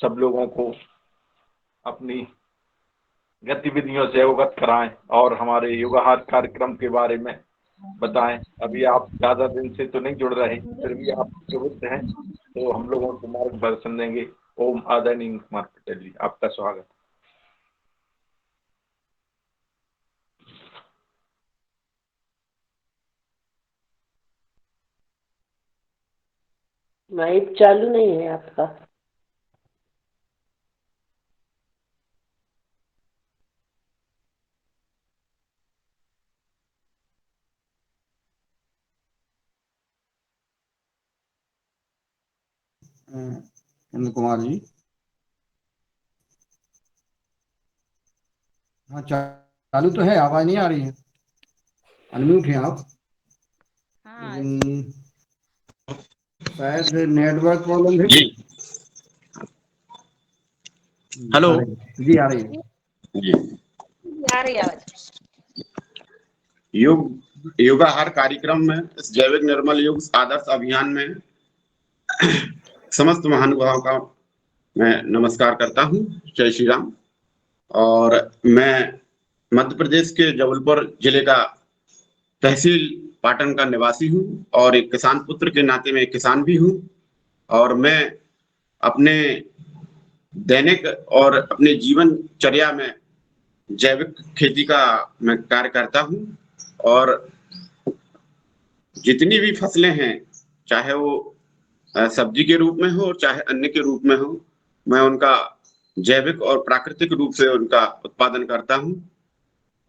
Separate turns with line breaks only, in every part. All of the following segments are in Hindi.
सब लोगों को अपनी गतिविधियों से अवगत कराएं और हमारे युगाहार कार्यक्रम के बारे में बताएं। अभी आप ज़्यादा दिन से तो नहीं जुड़ रहे, फिर भी आप प्रवृत्त हैं तो हम लोगों को मार्गदर्शन देंगे। ओम आदरणीय कुमार पटेल जी, आपका स्वागत।
माइक चालू नहीं है आपका।
नंद कुमार जी, हाँ चालू तो है, आवाज नहीं आ रही है, अनम्यूट हैं आप।
हाँ
लेकिन शायद नेटवर्क प्रॉब्लम है।
जी हेलो
आ रही है। जी आ रही है।
जी।
आ रही आवाज।
योगाहार कार्यक्रम में इस जैविक निर्मल योग आदर्श अभियान में समस्त महानुभावों का मैं नमस्कार करता हूँ। जय श्री राम। और मैं मध्य प्रदेश के जबलपुर जिले का तहसील पाटन का निवासी हूँ और एक किसान पुत्र के नाते में एक किसान भी हूँ। और मैं अपने दैनिक और अपने जीवनचर्या में जैविक खेती का मैं कार्य करता हूँ। और जितनी भी फसलें हैं, चाहे वो सब्जी के रूप में हो चाहे अन्य के रूप में हो, मैं उनका जैविक और प्राकृतिक रूप से उनका उत्पादन करता हूँ।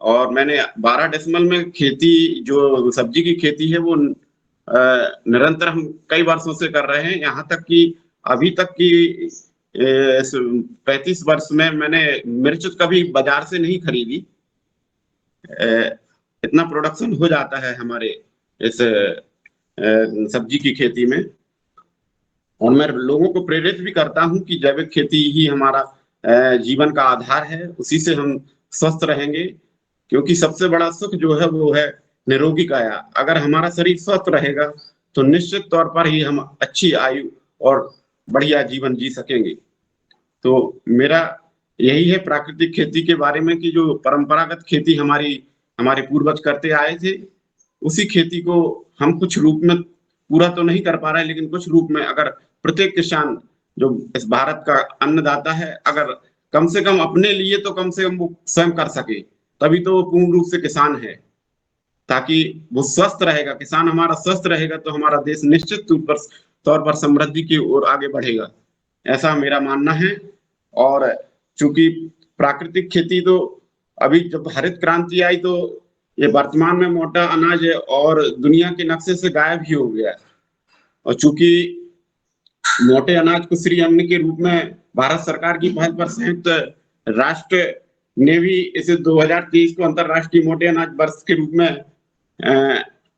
और मैंने 12 डेसिमल में खेती, जो सब्जी की खेती है, वो निरंतर हम कई वर्षों से कर रहे हैं। यहाँ तक कि अभी तक की 35 वर्ष में मैंने मिर्च कभी बाजार से नहीं खरीदी। इतना प्रोडक्शन हो जाता है हमारे इस सब्जी की खेती में। और मैं लोगों को प्रेरित भी करता हूं कि जैविक खेती ही हमारा जीवन का आधार है, उसी से हम स्वस्थ रहेंगे। क्योंकि सबसे बड़ा सुख जो है वो है निरोगी काया। अगर हमारा शरीर स्वस्थ रहेगा तो निश्चित तौर पर ही हम अच्छी आयु और बढ़िया जीवन जी सकेंगे। तो मेरा यही है प्राकृतिक खेती के बारे में कि जो परंपरागत खेती हमारे पूर्वज करते आए थे, उसी खेती को हम कुछ रूप में पूरा तो नहीं कर पा रहे, लेकिन कुछ रूप में अगर प्रत्येक किसान जो इस भारत का अन्नदाता है, अगर कम से कम अपने लिए तो कम से कम वो स्वयं कर सके, तभी तो वो पूर्ण रूप से किसान है। ताकि वो स्वस्थ रहेगा, किसान हमारा स्वस्थ रहेगा तो हमारा देश निश्चित तौर पर समृद्धि की ओर आगे बढ़ेगा, ऐसा मेरा मानना है। और चूंकि प्राकृतिक खेती तो अभी जब हरित क्रांति आई तो ये वर्तमान में मोटा अनाज है और दुनिया के नक्शे से गायब ही हो गया है। और चूंकि मोटे अनाज को श्री अन्न के रूप में भारत सरकार की पहल पर संयुक्त राष्ट्र ने भी इसे 2023 को अंतरराष्ट्रीय मोटे अनाज वर्ष के रूप में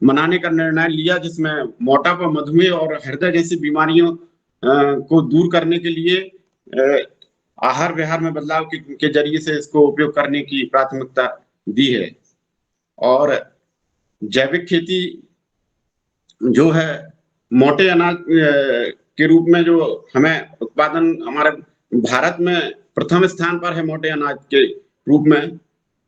मनाने का निर्णय लिया, जिसमें मोटापा, मधुमेह और हृदय जैसी बीमारियों को दूर करने के लिए आहार विहार में बदलाव के जरिए से इसको उपयोग करने की प्राथमिकता दी है। और जैविक खेती जो है मोटे अनाज के रूप में जो हमें उत्पादन हमारे भारत में प्रथम स्थान पर है मोटे अनाज के रूप में,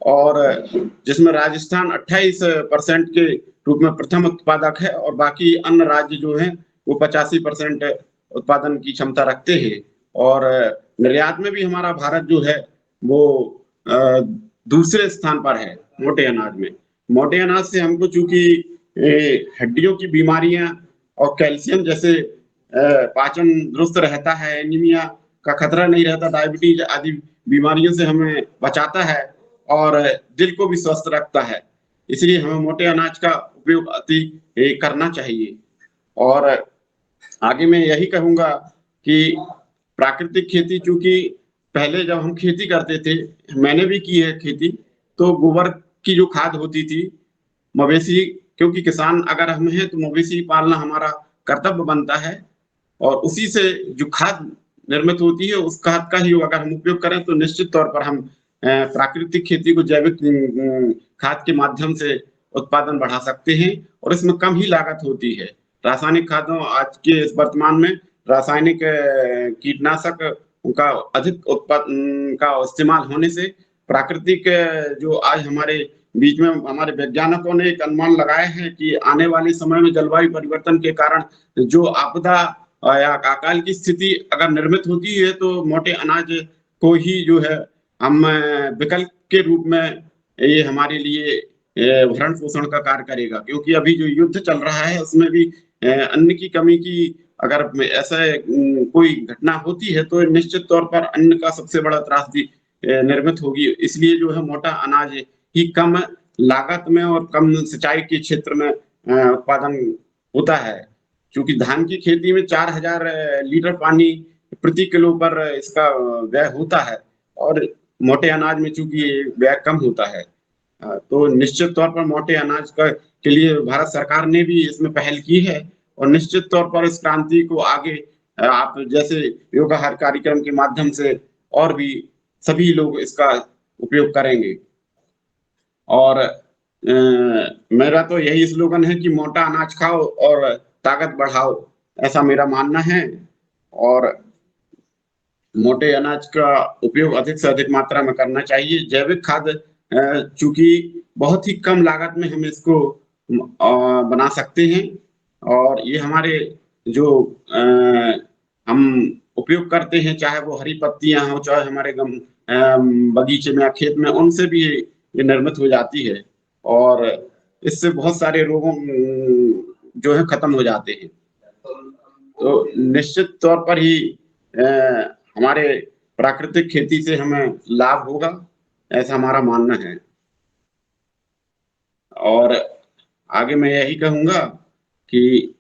और जिसमें राजस्थान 28% के रूप में प्रथम उत्पादक है और बाकी अन्य राज्य जो हैं वो 85% उत्पादन की क्षमता रखते हैं। और निर्यात में भी हमारा भारत जो है वो दूसरे स्थान पर है मोटे अनाज में। मोटे अनाज से हमको चूंकि हड्डियों की बीमारियां और कैल्शियम जैसे पाचन दुरुस्त रहता है, एनीमिया का खतरा नहीं रहता, डायबिटीज आदि बीमारियों से हमें बचाता है और दिल को भी स्वस्थ रखता है। इसलिए हमें मोटे अनाज का उपयोग अति करना चाहिए। और आगे मैं यही कहूंगा कि प्राकृतिक खेती, चूंकि पहले जब हम खेती करते थे, मैंने भी की है खेती, तो गोबर की जो खाद होती थी, मवेशी, क्योंकि किसान अगर हम हैं तो मवेशी पालना हमारा कर्तव्य बनता है, और उसी से जो खाद निर्मित होती है उस खाद का ही अगर हम उपयोग करें तो निश्चित तौर पर हम प्राकृतिक खेती को जैविक खाद के माध्यम से उत्पादन बढ़ा सकते हैं और इसमें कम ही लागत होती है। रासायनिक खादों, आज के इस वर्तमान में रासायनिक कीटनाशक उनका अधिक उत्पादन का इस्तेमाल होने से प्राकृतिक जो आज हमारे बीच में हमारे वैज्ञानिकों ने एक अनुमान लगाए हैं कि आने वाले समय में जलवायु परिवर्तन के कारण जो आपदा या अकाल की स्थिति अगर निर्मित होती है तो मोटे अनाज को ही जो है हम विकल्प के रूप में ये हमारे लिए भरण पोषण का कार्य करेगा, क्योंकि अभी जो युद्ध चल रहा है उसमें भी अन्न की कमी की अगर ऐसा कोई घटना होती है तो निश्चित तौर पर अन्न का सबसे बड़ा त्रासदी निर्मित होगी। इसलिए जो है मोटा अनाज ही कम लागत में और कम सिंचाई के क्षेत्र में उत्पादन होता है। क्योंकि धान की खेती में 4000 लीटर पानी प्रति किलो पर इसका व्यय होता है और मोटे अनाज में चूंकि व्यय कम होता है, तो निश्चित तौर पर मोटे अनाज का के लिए भारत सरकार ने भी इसमें पहल की है और निश्चित तौर पर इस क्रांति को आगे आप जैसे योगाहार कार्यक्रम के माध्यम से और भी सभी लोग इसका उपयोग करेंगे। और मेरा तो यही स्लोगन है कि मोटा अनाज खाओ और ताकत बढ़ाओ, ऐसा मेरा मानना है। और मोटे अनाज का उपयोग अधिक से अधिक मात्रा में करना चाहिए। जैविक खाद चूंकि बहुत ही कम लागत में हम इसको बना सकते हैं और ये हमारे जो हम उपयोग करते हैं, चाहे वो हरी पत्तियां हो, चाहे हमारे बगीचे में या खेत में, उनसे भी ये निर्मित हो जाती है और इससे बहुत सारे रोगों जो है खत्म हो जाते हैं। तो निश्चित तौर पर ही हमारे प्राकृतिक खेती से हमें लाभ होगा, ऐसा हमारा मानना है। और आगे मैं यही कहूंगा कि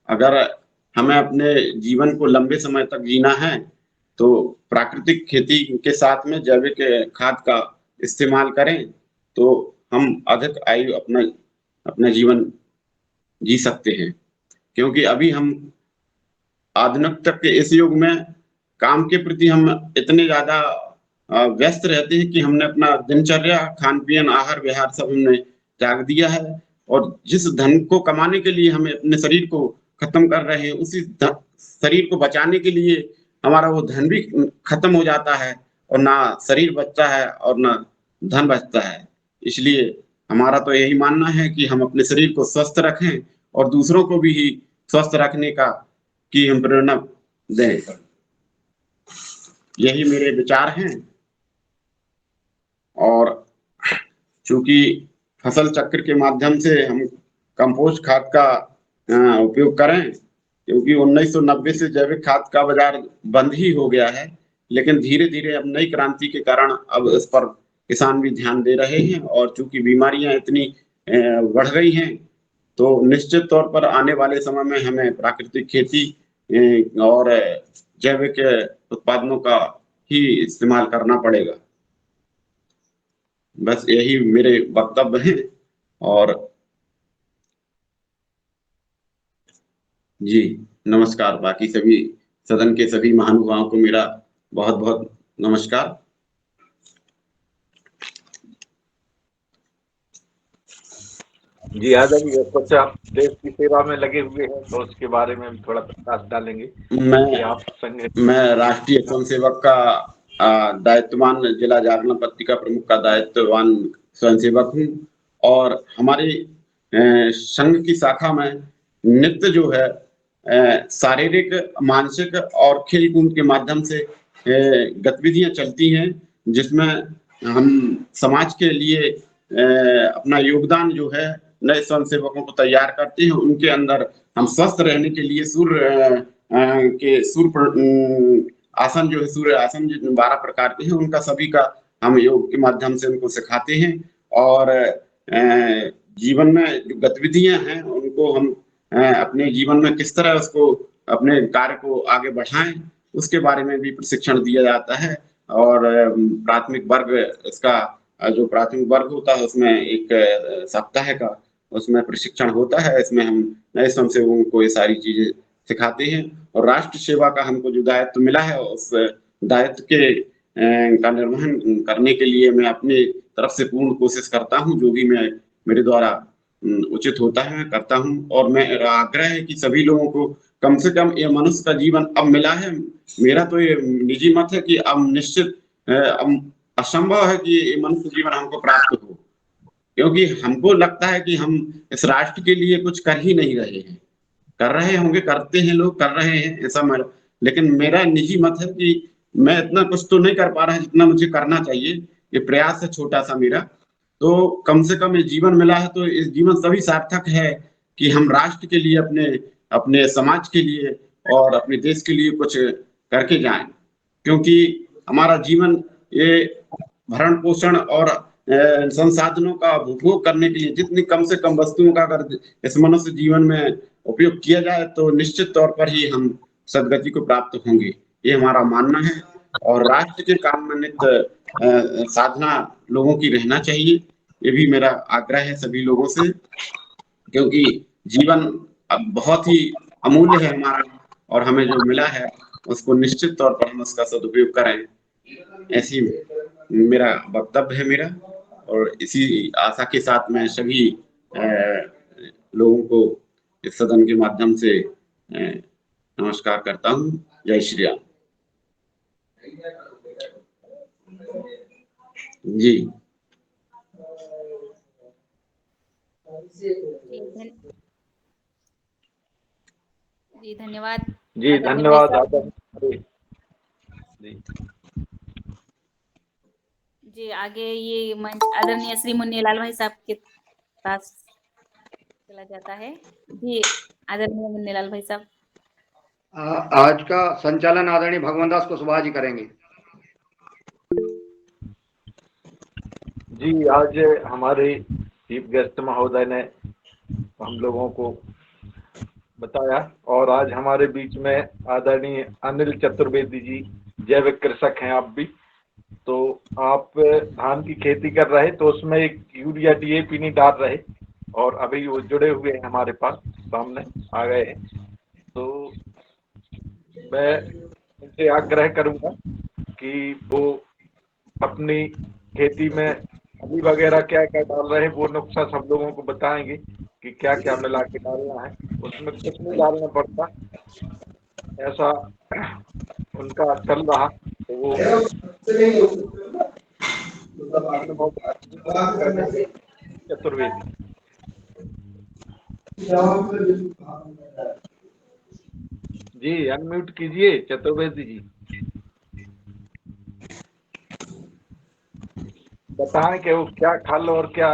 अगर हमें अपने जीवन को लंबे समय तक जीना है तो प्राकृतिक खेती के साथ में जैविक खाद का इस्तेमाल करें तो हम अधिक आयु अपना जीवन जी सकते हैं। क्योंकि अभी हम आधुनिकता के इस युग में काम के प्रति हम इतने ज्यादा व्यस्त रहते हैं कि हमने अपना दिनचर्या, खान पीन, आहार विहार सब हमने त्याग दिया है और जिस धन को कमाने के लिए हमें अपने शरीर को खत्म कर रहे हैं, उसी शरीर को बचाने के लिए हमारा वो धन भी खत्म हो जाता है और ना शरीर बचता है और ना धन बचता है। इसलिए हमारा तो यही मानना है कि हम अपने शरीर को स्वस्थ रखें और दूसरों को भी स्वस्थ रखने की हम प्रेरणा दें। यही मेरे विचार हैं। और चूंकि फसल चक्र के माध्यम से हम कंपोस्ट खाद का उपयोग करें, क्योंकि 1990 से जैविक खाद का बाजार बंद ही हो गया है, लेकिन धीरे धीरे अब नई क्रांति के कारण अब इस पर किसान भी ध्यान दे रहे हैं और चूंकि बीमारियां इतनी बढ़ गई हैं तो निश्चित तौर पर आने वाले समय में हमें प्राकृतिक खेती और जैविक उत्पादनों का ही इस्तेमाल करना पड़ेगा। बस यही मेरे वक्तव्य हैं। और जी नमस्कार। बाकी सभी सदन के सभी महानुभावों को मेरा बहुत बहुत नमस्कार।
जी आजा जी, कुछ आप देश की सेवा में लगे हुए हैं तो उसके बारे में भी थोड़ा प्रकाश डालेंगे।
मैं राष्ट्रीय स्वयंसेवक का दायित्ववान, जिला जागरण पत्रिका प्रमुख का दायित्ववान स्वयंसेवक हूँ और हमारी संघ की शाखा में नित्य जो है शारीरिक, मानसिक और खेल कूद के माध्यम से गतिविधियां चलती हैं, जिसमें हम समाज के लिए अपना योगदान जो है नए स्वयंसेवकों को तैयार करते हैं। उनके अंदर हम स्वस्थ रहने के लिए सूर्य आसन जो है, सूर्य आसन जो 12 प्रकार के हैं, उनका सभी का हम योग के माध्यम से उनको सिखाते हैं और जीवन में जो गतिविधियां हैं उनको हम अपने जीवन में किस तरह उसको अपने कार्य को आगे बढ़ाएं उसके बारे में भी प्रशिक्षण दिया जाता है। और प्राथमिक वर्ग, इसका जो प्राथमिक वर्ग होता है उसमें एक सप्ताह का उसमें प्रशिक्षण होता है। इसमें हम नए स्वयंसेवकों को ये सारी चीजें सिखाते हैं और राष्ट्र सेवा का हमको जो दायित्व मिला है उस दायित्व के का निर्वहन करने के लिए मैं अपनी तरफ से पूर्ण कोशिश करता हूं। जो भी मैं मेरे द्वारा उचित होता है, मैं करता हूँ। और मैं आग्रह है कि सभी लोगों को कम से कम ये मनुष्य का जीवन अब मिला है। मेरा तो ये निजी मत है कि अब निश्चित अब असंभव है कि ये मनुष्य जीवन हमको प्राप्त हो, क्योंकि हमको लगता है कि हम इस राष्ट्र के लिए कुछ कर ही नहीं रहे हैं। कर रहे होंगे, करते हैं लोग, कर रहे हैं ऐसा मेरा, लेकिन मेरा निजी मत है कि मैं इतना कुछ तो नहीं कर पा रहा जितना मुझे करना चाहिए। ये प्रयास है छोटा सा मेरा, तो कम से कम ये जीवन मिला है तो इस जीवन सभी सार्थक है कि हम राष्ट्र के लिए, अपने अपने समाज के लिए और अपने देश के लिए कुछ करके जाएं। क्योंकि हमारा जीवन ये भरण पोषण और संसाधनों का उपभोग करने के लिए जितनी कम से कम वस्तुओं का अगर इस मनुष्य जीवन में उपयोग किया जाए तो निश्चित तौर पर ही हम सदगति को प्राप्त होंगे, ये हमारा मानना है। और राष्ट्र के काम में नित्य साधना लोगों की रहना चाहिए, ये भी मेरा आग्रह है सभी लोगों से, क्योंकि जीवन अब बहुत ही अमूल्य है हमारा, और हमें जो मिला है उसको निश्चित तौर पर हम उसका सदुपयोग करें, ऐसी मेरा वक्तव्य है मेरा। और इसी आशा के साथ मैं सभी लोगों को इस सदन के माध्यम से नमस्कार करता हूँ। जय श्री राम। जी
जी धन्यवाद।
जी
आदरणीय भाई
धन्यवाद
साहब।
जी
जी आगे ये मंच आदरणीय श्री मुन्नीलाल भाई साहब के पास चला जाता है। जी आदरणीय मुन्नीलाल भाई साहब।
आज का संचालन आदरणीय भगवान दास कुशवाहा जी करेंगे।
जी, आज हमारे चीफ गेस्ट महोदय ने हम लोगों को बताया, और आज हमारे बीच में आदरणीय अनिल चतुर्वेदी जी, जैविक कृषक हैं आप भी। तो आप धान की खेती कर रहे, तो उसमें एक यूरिया DAP नहीं डाल रहे, और अभी वो जुड़े हुए हैं हमारे पास, सामने आ गए हैं। तो मैं उनसे आग्रह करूंगा कि वो अपनी खेती में अभी वगैरह क्या क्या डाल रहे हैं, वो नुस्खा सब लोगों को बताएंगे कि क्या क्या मिला के डालना है। उसमें कुछ नहीं डालना पड़ता, ऐसा उनका चल रहा। तो वो चतुर्वेदी जी, अनम्यूट कीजिए चतुर्वेदी जी, बताएं कि वो क्या खल और क्या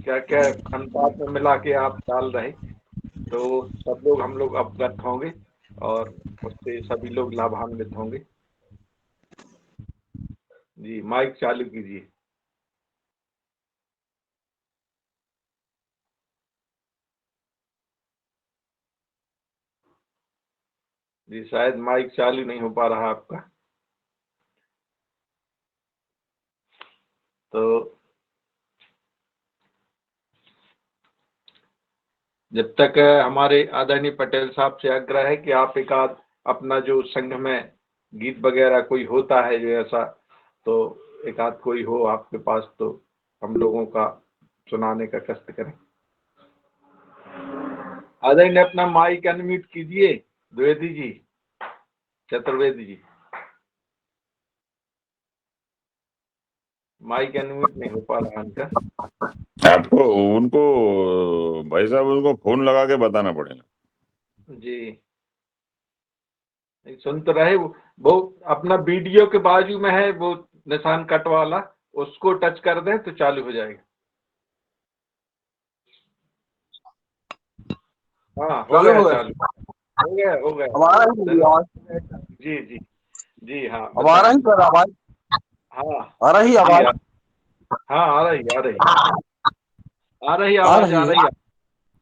क्या क्या अनुपात में मिला के आप डाल रहे, तो सब लोग हम लोग अवगत होंगे और उससे सभी लोग लाभान्वित होंगे। जी माइक चालू कीजिए। जी शायद माइक चालू नहीं हो पा रहा आपका। तो जब तक हमारे आदरणीय पटेल साहब से आग्रह है कि आप एक आध अपना जो संघ में गीत वगैरह कोई होता है जो ऐसा, तो एक आध कोई हो आपके पास तो हम लोगों का सुनाने का कष्ट करें। आदरणीय अपना माइक अनम्यूट कीजिए, द्विवेदी जी, चतुर्वेदी जी, माइक अनम्यूट नहीं हो पा रहा उनका।
आपको उनको भाई साहब उनको फोन लगा के बताना पड़ेगा।
जी सुन तो रहे, वो अपना वीडियो के बाजू में है वो निशान कट वाला, उसको टच कर दें तो चालू हो जाएगा। हाँ हो गया चालू, हो गया
हमारा
जी जी जी हाँ
हमारा ही सर आवाज
हाँ
आ रही आवाज
हाँ आ रही आवाज, आ रही है।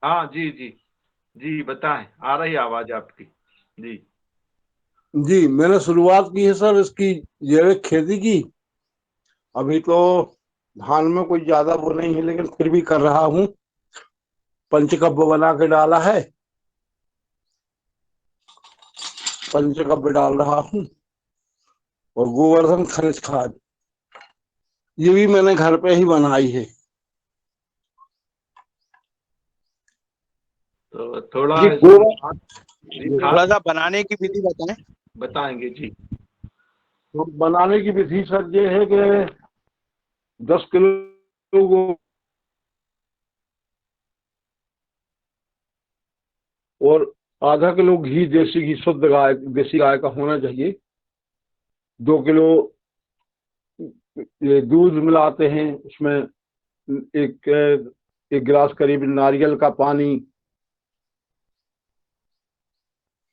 हाँ जी जी जी बताएं, आ रही आवाज आपकी। जी
जी मैंने शुरुआत की है सर इसकी जैविक खेती की। अभी तो धान में कोई ज्यादा वो नहीं है, लेकिन फिर भी कर रहा हूँ। पंचकव्य बना के डाला है, पंचकव्य डाल रहा हूँ, और गोवर्धन खनिज खाद ये भी मैंने घर पे ही बनाई है।
तो थोड़ा
जी गोबर
जी
थोड़ा सा बनाने की विधि बताएं।
बताएंगे जी।
तो बनाने की विधि सर ये है कि 10 किलो वो और आधा किलो घी, देसी घी, शुद्ध गाय, देसी गाय का होना चाहिए। 2 किलो ये दूध मिलाते हैं, उसमें एक गिलास करीब नारियल का पानी,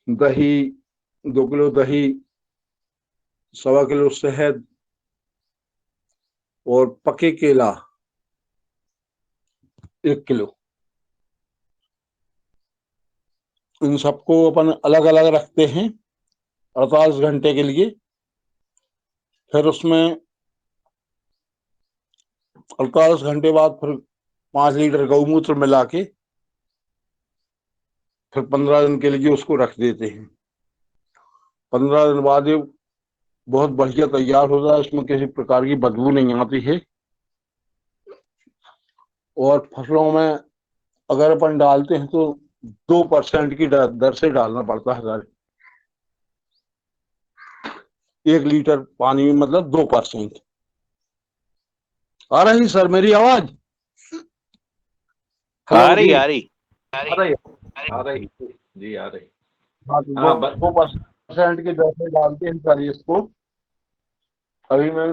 दही 2 किलो दही, 1.25 किलो शहद और पके केला 1 किलो। इन सबको अपन अलग अलग रखते हैं 48 घंटे के लिए। फिर उसमें 48 घंटे बाद फिर 5 लीटर गौमूत्र मिला के फिर 15 दिन के लिए उसको रख देते हैं। 15 दिन बाद ये बहुत बढ़िया तैयार हो जाए, इसमें किसी प्रकार की बदबू नहीं आती है। और फसलों में अगर अपन डालते हैं तो 2% की दर से डालना पड़ता है सर। 1 लीटर पानी में मतलब 2%। आ रही सर मेरी आवाज?
आ रही
जी।
आ रही।
आ रही जी, आ रही।
हाँ,
हाँ,
2% की दर से डालते हैं सर इसको। अभी मैं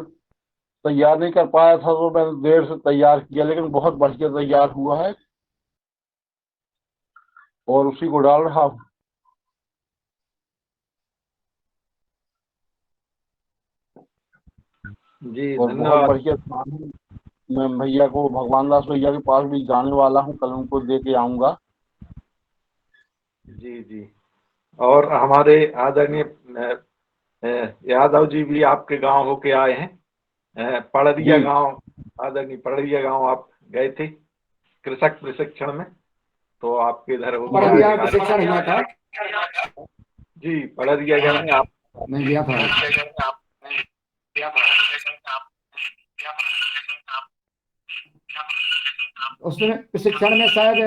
तैयार नहीं कर पाया था तो मैंने देर से तैयार किया, लेकिन बहुत बढ़िया तैयार हुआ है और उसी को डाल रहा हूँ।
जी
और बहुत
धन्यवाद।
बढ़िया पानी मैं भैया को, भगवान दास भैया के पास भी जाने वाला हूँ, कल उनको दे के आऊंगा।
जी जी। और हमारे आदरणीय यादव जी भी आपके गांव होके आए हैं, पड़रिया
जी
गांव। आदरणीय पड़रिया गांव आप गए थे कृषक प्रशिक्षण में, तो आपके इधर होके
पड़रिया
आए।
प्रशिक्षण हुआ था,
जी पड़रिया गांव में आप
मैं गया था। उसमें प्रशिक्षण में शायद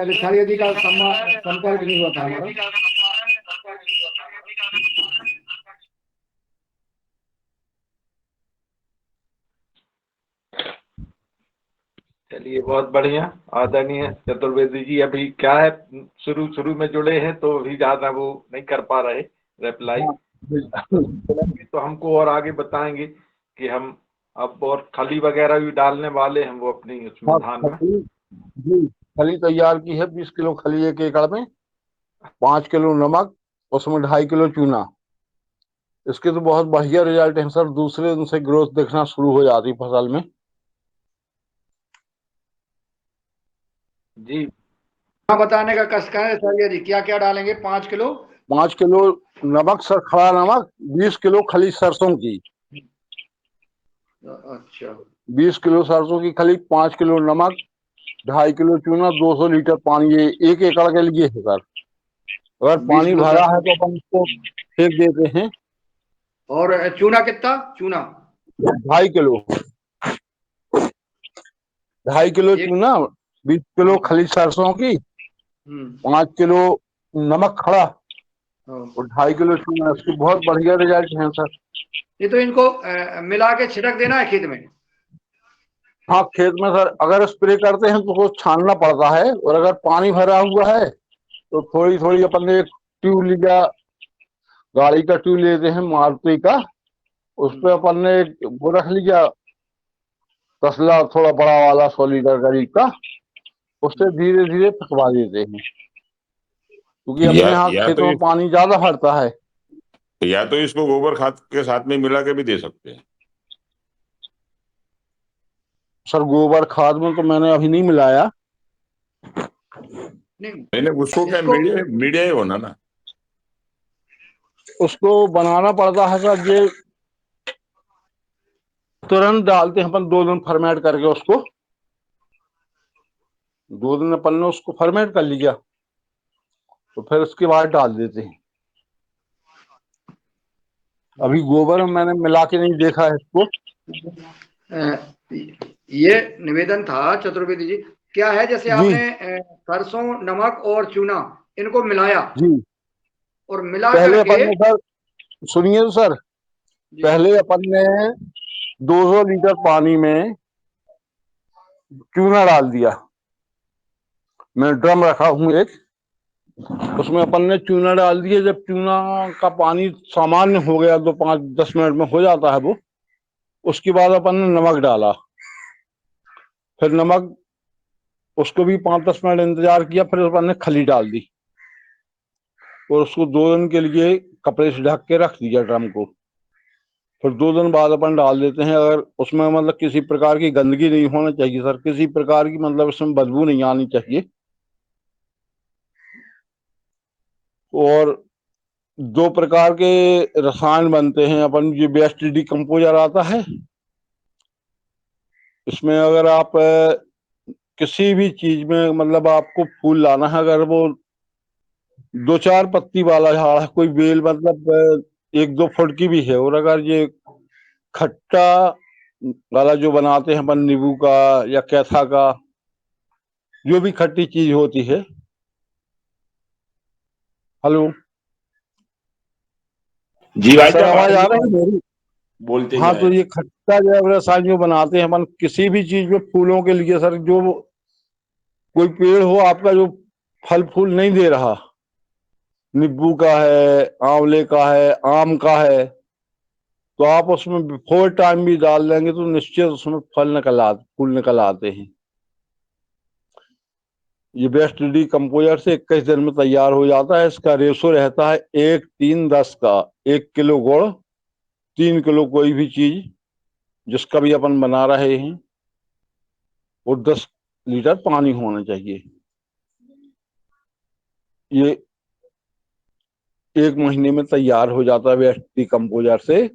लिखारी जी का संपर्क नहीं हुआ था हमारा।
चलिए बहुत बढ़िया। आदरणीय चतुर्वेदी जी अभी क्या है, शुरू शुरू में जुड़े हैं तो अभी ज्यादा वो नहीं कर पा रहे रिप्लाई। तो हमको और आगे बताएंगे कि हम अब और खली वगैरह भी डालने वाले हैं वो अपनी उसमें
हाँ,
धान में।
जी खली तैयार की है। 20 किलो खली 1 एकड़ में, 5 किलो नमक, उसमें 2.5 किलो चूना। इसके तो बहुत बढ़िया रिजल्ट है सर। दूसरे दिन से ग्रोथ दिखना शुरू हो जाती फसल में।
जी
बताने का कष्ट है सर जी, क्या क्या डालेंगे? 5 किलो
5 किलो नमक सर, खड़ा नमक। 20 किलो खली सरसों की।
अच्छा।
20 किलो सरसों की खली, 5 किलो नमक, 2.5 किलो चूना, 200 लीटर पानी। ये 1 एकड़ के लिए है सर। अगर
20
पानी
किलो
भरा है
सरसों
तो अपन इसको फेंक देते हैं।
और चूना कितना? चूना
2.5 किलो, 2.5 किलो
एक।
चूना, 20 किलो खली सरसों की, 5 किलो नमक खड़ा और 2.5 किलो चूना। इसकी बहुत बढ़िया रिजल्ट है सर।
ये तो इनको मिला के छिड़क देना है खेत में?
हाँ, खेत में सर अगर स्प्रे करते हैं तो उसको छानना पड़ता है, और अगर पानी भरा हुआ है तो थोड़ी थोड़ी अपन ने एक ट्यूब लिया, गाड़ी का ट्यूब लेते हैं मारुति का, उस पर अपन ने एक वो रख लिया तसला, थोड़ा बड़ा वाला 100 लीटर करीब का। उससे धीरे धीरे फकवा देते हैं, क्योंकि अपने यहाँ खेतों में पानी ज्यादा भरता है।
या तो इसको गोबर खाद के साथ में मिला के भी दे सकते हैं।
सर गोबर खाद में तो मैंने अभी नहीं मिलाया।
मैंने उसको क्या मीडिया मीडिया ही होना ना,
उसको बनाना पड़ता है सर। ये तुरंत डालते हैं अपन 2 दिन फर्मेट करके उसको। 2 दिन अपन ने उसको फर्मेट कर लिया तो फिर उसके बाद डाल देते हैं। अभी गोबर में मैंने मिला के नहीं देखा है इसको।
ये निवेदन था चतुर्वेदी जी
क्या है, जैसे
जी
आपने सरसों, नमक और चूना इनको मिलाया
जी।
और मिला
पहले
करके,
अपन ने सर, सुनिए तो सर,
जी
पहले अपन ने 200 लीटर पानी में चूना डाल दिया। मैं ड्रम रखा हूँ एक, उसमें अपन ने चूना डाल दिया। जब चूना का पानी सामान्य हो गया, 5-10 मिनट में हो जाता है वो, उसके बाद अपन ने नमक डाला। फिर नमक, उसको भी 5-10 मिनट इंतजार किया। फिर अपन ने खली डाल दी और उसको 2 दिन के लिए कपड़े से ढक के रख दिया ड्रम को। फिर 2 दिन बाद अपन डाल देते हैं। अगर उसमें मतलब किसी प्रकार की गंदगी नहीं होना चाहिए सर, किसी प्रकार की मतलब उसमें बदबू नहीं आनी चाहिए। और 2 प्रकार के रसायन बनते हैं अपन, ये बेस्ट डिकम्पोजर आता है। इसमें अगर आप किसी भी चीज में मतलब आपको फूल लाना है, अगर वो 2-4 पत्ती वाला झाड़ है, कोई बेल मतलब 1-2 फुट की भी है, और अगर ये खट्टा वाला जो बनाते हैं अपन, नींबू का या कैथा का, जो भी खट्टी चीज होती है। हेलो
जी भाई
सर,
साहब, आ
आवाज
रही
आ
है
रही
आवाज।
है मेरी?
बोलते
हाँ, तो
जाए।
ये खट्टा जो रसायन जो बनाते हैं अपन किसी भी चीज में, फूलों के लिए सर, जो कोई पेड़ हो आपका जो फल फूल नहीं दे रहा, नींबू का है, आंवले का है, आम का है, तो आप उसमें बिफोर टाइम भी डाल देंगे तो निश्चित उसमें फूल निकल आते हैं। ये बेस्ट डी कंपोजर से 21 दिन में तैयार हो जाता है। इसका रेशो रहता है 1:3:10 का। 1 किलो गुड़, 3 किलो कोई भी चीज जिसका भी अपन बना रहे हैं, और 10 लीटर पानी होना चाहिए। ये 1 महीने में तैयार हो जाता है बेस्ट डी कंपोजर से।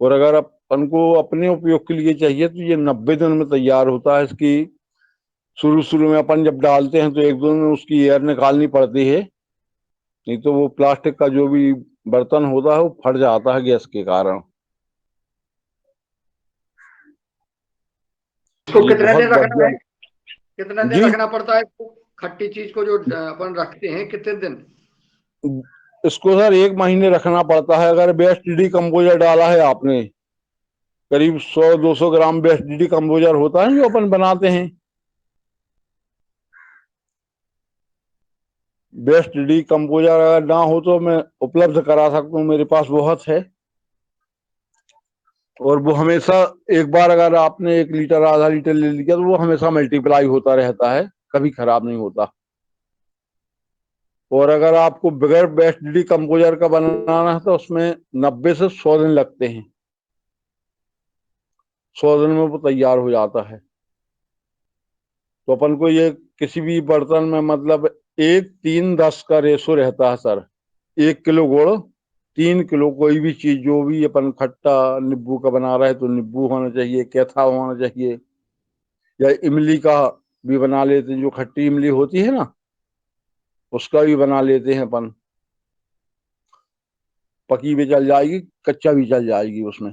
और अगर अपन को अपने उपयोग के लिए चाहिए तो ये 90 दिन में तैयार होता है। इसकी शुरू शुरू में अपन जब डालते हैं तो 1-2 दिन उसकी एयर निकालनी पड़ती है, नहीं तो वो प्लास्टिक का जो भी बर्तन होता है वो फट जाता है गैस के कारण।
इसको
ये
कितने
बहुत
दिन रखना
बढ़िया।
है, कितने दिन
जी,
रखना पड़ता है इसको? खट्टी चीज को जो अपन रखते हैं, कितने दिन?
इसको सर 1 महीने रखना पड़ता है। अगर बेस्ट डी कंपोजर डाला है आपने, करीब 100-200 ग्राम बेस्ट डी कंपोजर होता है जो अपन बनाते हैं। बेस्ट डी कंपोजर अगर ना हो तो मैं उपलब्ध करा सकता हूँ, मेरे पास बहुत है। और वो हमेशा, एक बार अगर आपने 1 लीटर आधा लीटर ले लिया तो वो हमेशा मल्टीप्लाई होता रहता है, कभी खराब नहीं होता। और अगर आपको बगैर बेस्ट डी कंपोजर का बनाना है तो उसमें 90 से 100 दिन लगते हैं। 100 दिन में वो तैयार हो जाता है। तो अपन को ये किसी भी बर्तन में मतलब 1:3:10 का रेशो रहता है सर। 1 किलो गुड़, 3 किलो कोई भी चीज, जो भी अपन खट्टा नींबू का बना रहे तो नींबू होना चाहिए, कैथा होना चाहिए, या इमली का भी बना लेते हैं, जो खट्टी इमली होती है ना, उसका भी बना लेते हैं अपन। पकी भी चल जाएगी, कच्चा भी चल जाएगी उसमें।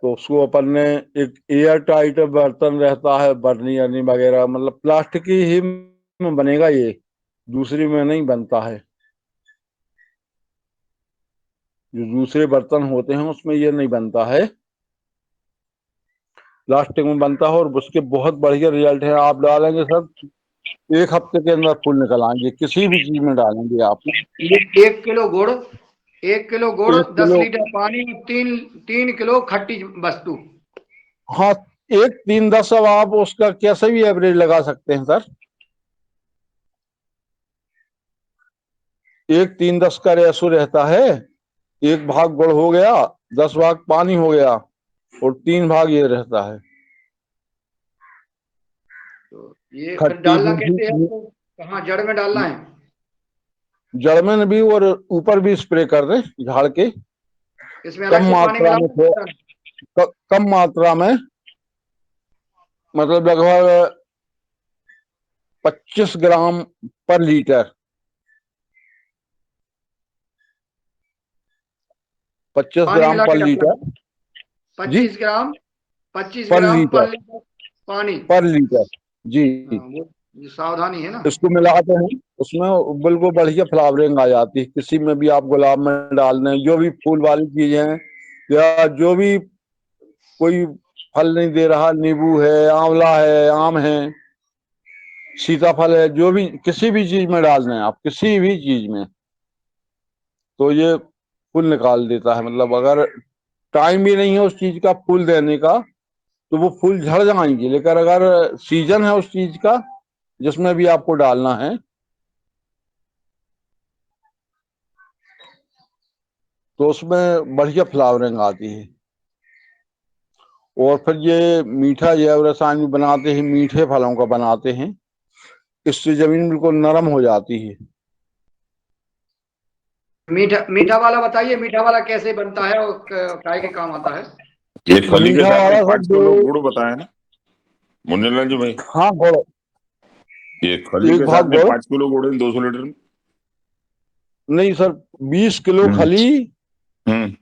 तो उसको अपन ने, एक एयर टाइट बर्तन रहता है, बर्नी अर्नी वगैरह, मतलब प्लास्टिक की ही में बनेगा ये, दूसरी में नहीं बनता है। जो दूसरे बर्तन होते हैं उसमें ये नहीं बनता है, प्लास्टिक में बनता है। और उसके बहुत बढ़िया रिजल्ट है। आप डालेंगे सर, 1 हफ्ते के अंदर फूल निकल आएंगे, किसी भी चीज में डालेंगे आप।
1 किलो गुड़, 1 किलो गुड़,
एक
10
किलो
लीटर पानी, 3 किलो खट्टी वस्तु।
हाँ, 1:3:10। अब आप उसका कैसे भी एवरेज लगा सकते हैं सर। 1:3:10 का रेशो रहता है। 1 भाग गुड़ हो गया, 10 भाग पानी हो गया, और 3 भाग ये रहता है
तो ये फिर
खट्टी
डालना कैसे है
मीठी।
इसको? कहाँ, जड़ में डालना है?
जड़ में भी और ऊपर भी स्प्रे कर दें झाड़ के।
इसमें अलग
कम
से पानी
मात्रा में
मिलाना पड़ता है?
कम मात्रा में, मतलब लगभग 25 ग्राम पर लीटर। 25
पानी
ग्राम
मिला
पर
के डालना
लीटर
है?
जी,
25 ग्राम, 25
पर
ग्राम
लीटर।
पर लीटर। पानी।
पर लीटर। जी,
वो ये सावधानी है ना।
इसको मिलाते हैं, उसमें बिल्कुल बढ़िया फ्लावरिंग आ जाती है। किसी में भी आप गुलाब में डाल दें, जो भी फूल वाली चीजें हैं, या जो भी कोई फल नहीं दे रहा, नींबू है, आंवला है, आम है, सीताफल है, जो भी किसी भी चीज में डाल दें आप, किसी भी चीज में, तो ये फूल निकाल देता है। मतलब अगर टाइम भी नहीं है उस चीज का फूल देने का, तो वो फूल झड़ जाएंगे। लेकिन अगर सीजन है उस चीज का जिसमें भी आपको डालना है, तो उसमें बढ़िया फ्लावरिंग आती है। और फिर ये मीठा जैव रसायन भी बनाते हैं, मीठे फलों का बनाते हैं, इससे जमीन बिल्कुल नरम हो जाती है।
मीठा मीठा वाला बताइए, मीठा वाला कैसे बनता है और काय के काम आता है?
ये खली के
मीठा
साथ
वाला
में
सर
5 किलो गुड़ बताया ना मुन्नीलाल जी भाई?
हाँ, गुड़,
ये खली
एक
के
भाग
साथ में
गुड़।
5 किलो गुड़ 200 लीटर में?
नहीं सर, 20 किलो
हम्म
खली,
हम्म,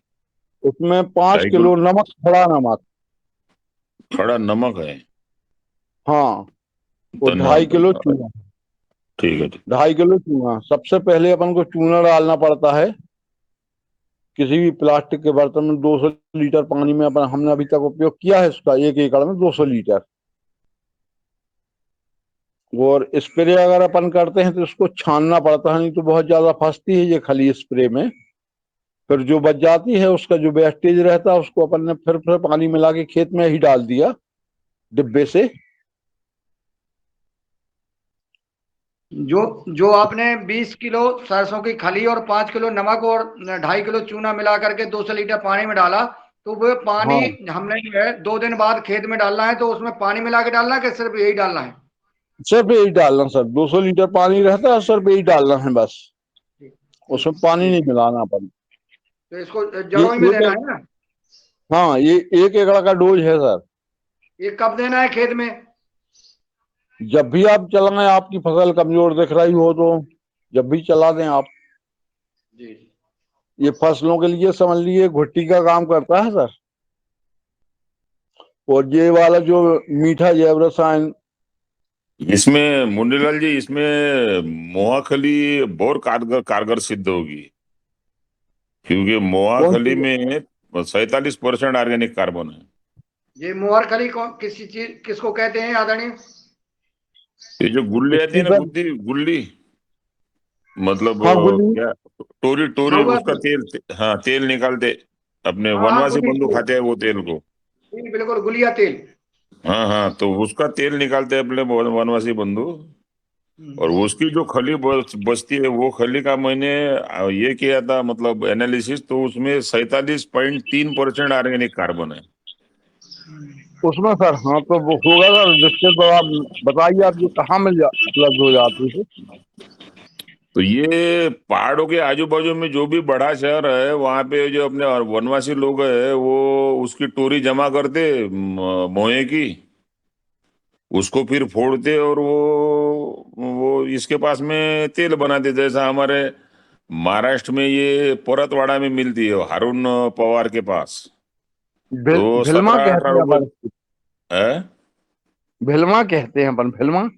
उसमें 5
2.5
किलो
किलो
नमक, खड़ा नमक।
खड़ा नमक है।
हाँ, और
धन्यवाद
2.5 किलो
धन्यवाद।
चूना।
ठीक है ठीक।
2.5 किलो चूना। सबसे पहले अपन को चूना डालना पड़ता है। किसी भी प्लास्टिक के बर्तन में 200 लीटर पानी में अपन, हमने अभी तक उपयोग किया है इसका, 1 एकड़ में 200 लीटर। और स्प्रे अगर अपन करते हैं तो इसको छानना पड़ता है, नहीं तो बहुत ज्यादा फंसती है ये खली स्प्रे में। फिर जो बच जाती है, उसका जो वेस्टेज रहता है, उसको अपन ने फिर पानी मिला के खेत में ही डाल दिया डिब्बे से।
जो जो आपने 20 किलो सरसों की खली और 5 किलो नमक और 2.5 किलो चूना मिला करके 200 लीटर पानी में डाला, तो वो पानी
हाँ,
हमने जो है 2 दिन बाद खेत में डालना है, तो उसमें पानी मिला के डालना है कि सिर्फ यही डालना है?
सिर्फ यही डालना सर। 200 लीटर पानी रहता है, सिर्फ यही डालना है बस, उसमें पानी नहीं
ठीक है।
मिलाना अपन।
तो इसको
ये
जड़ों में देना
एक,
है ना?
हाँ, ये 1 एकड़ का डोज है सर।
ये कब देना है खेत में?
जब भी आप चलाएं, आपकी फसल कमजोर दिख रही हो तो जब भी चला दें आप।
जी।
ये फसलों के लिए समझ लीजिए घुट्टी का काम करता है सर। और ये वाला जो मीठा जैव रसायन,
इसमें मुन्नीलाल जी, इसमें मोहाखली बहुत कारगर कारगर सिद्ध होगी, क्योंकि
कौन
मोहाखली
सी?
में 47% ऑर्गेनिक कार्बन है।
ये मोहर खली कौन, किसी चीज किसको कहते हैं आदरणीय?
ये जो गुल्ली आती
इसकी
है ना,
सर,
गुद्दी गुल्ली, मतलब
हाँ, गुली।
क्या, टोरी टोरी,
महुआ
उसका
की।
तेल, हाँ तेल निकालते अपने
हाँ हाँ,
वनवासी
गुली
बंधु
तेल।
खाते हैं वो तेल को।
जी, बिल्कुल, गुलिया तेल।
हाँ हाँ, तो उसका तेल निकालते हैं अपने वनवासी बंधु। और उसकी जो खली बचती है, वो खली का मैंने ये किया था, मतलब एनालिसिस, तो उसमें 47.3% ऑर्गेनिक कार्बन है।
उसमें सर, हाँ, तो वो होगा सर। जिससे तो आप बताइए, आप ये कहाँ उपलब्ध हो जाती है?
तो ये पहाड़ों के आजू बाजू में जो भी बड़ा शहर है, वहां पे जो अपने वनवासी लोग है, वो उसकी टोरी जमा करते मोहे की, उसको फिर फोड़ते और वो इसके पास में तेल बनाते। जैसा हमारे महाराष्ट्र में ये परतवाड़ा में मिलती है, हारून पवार के पास, तो
भिलमा
17-18
कहते हैं
रुपए
अपन।
है।
भिलमा कहते हैं अपन, भिलमा।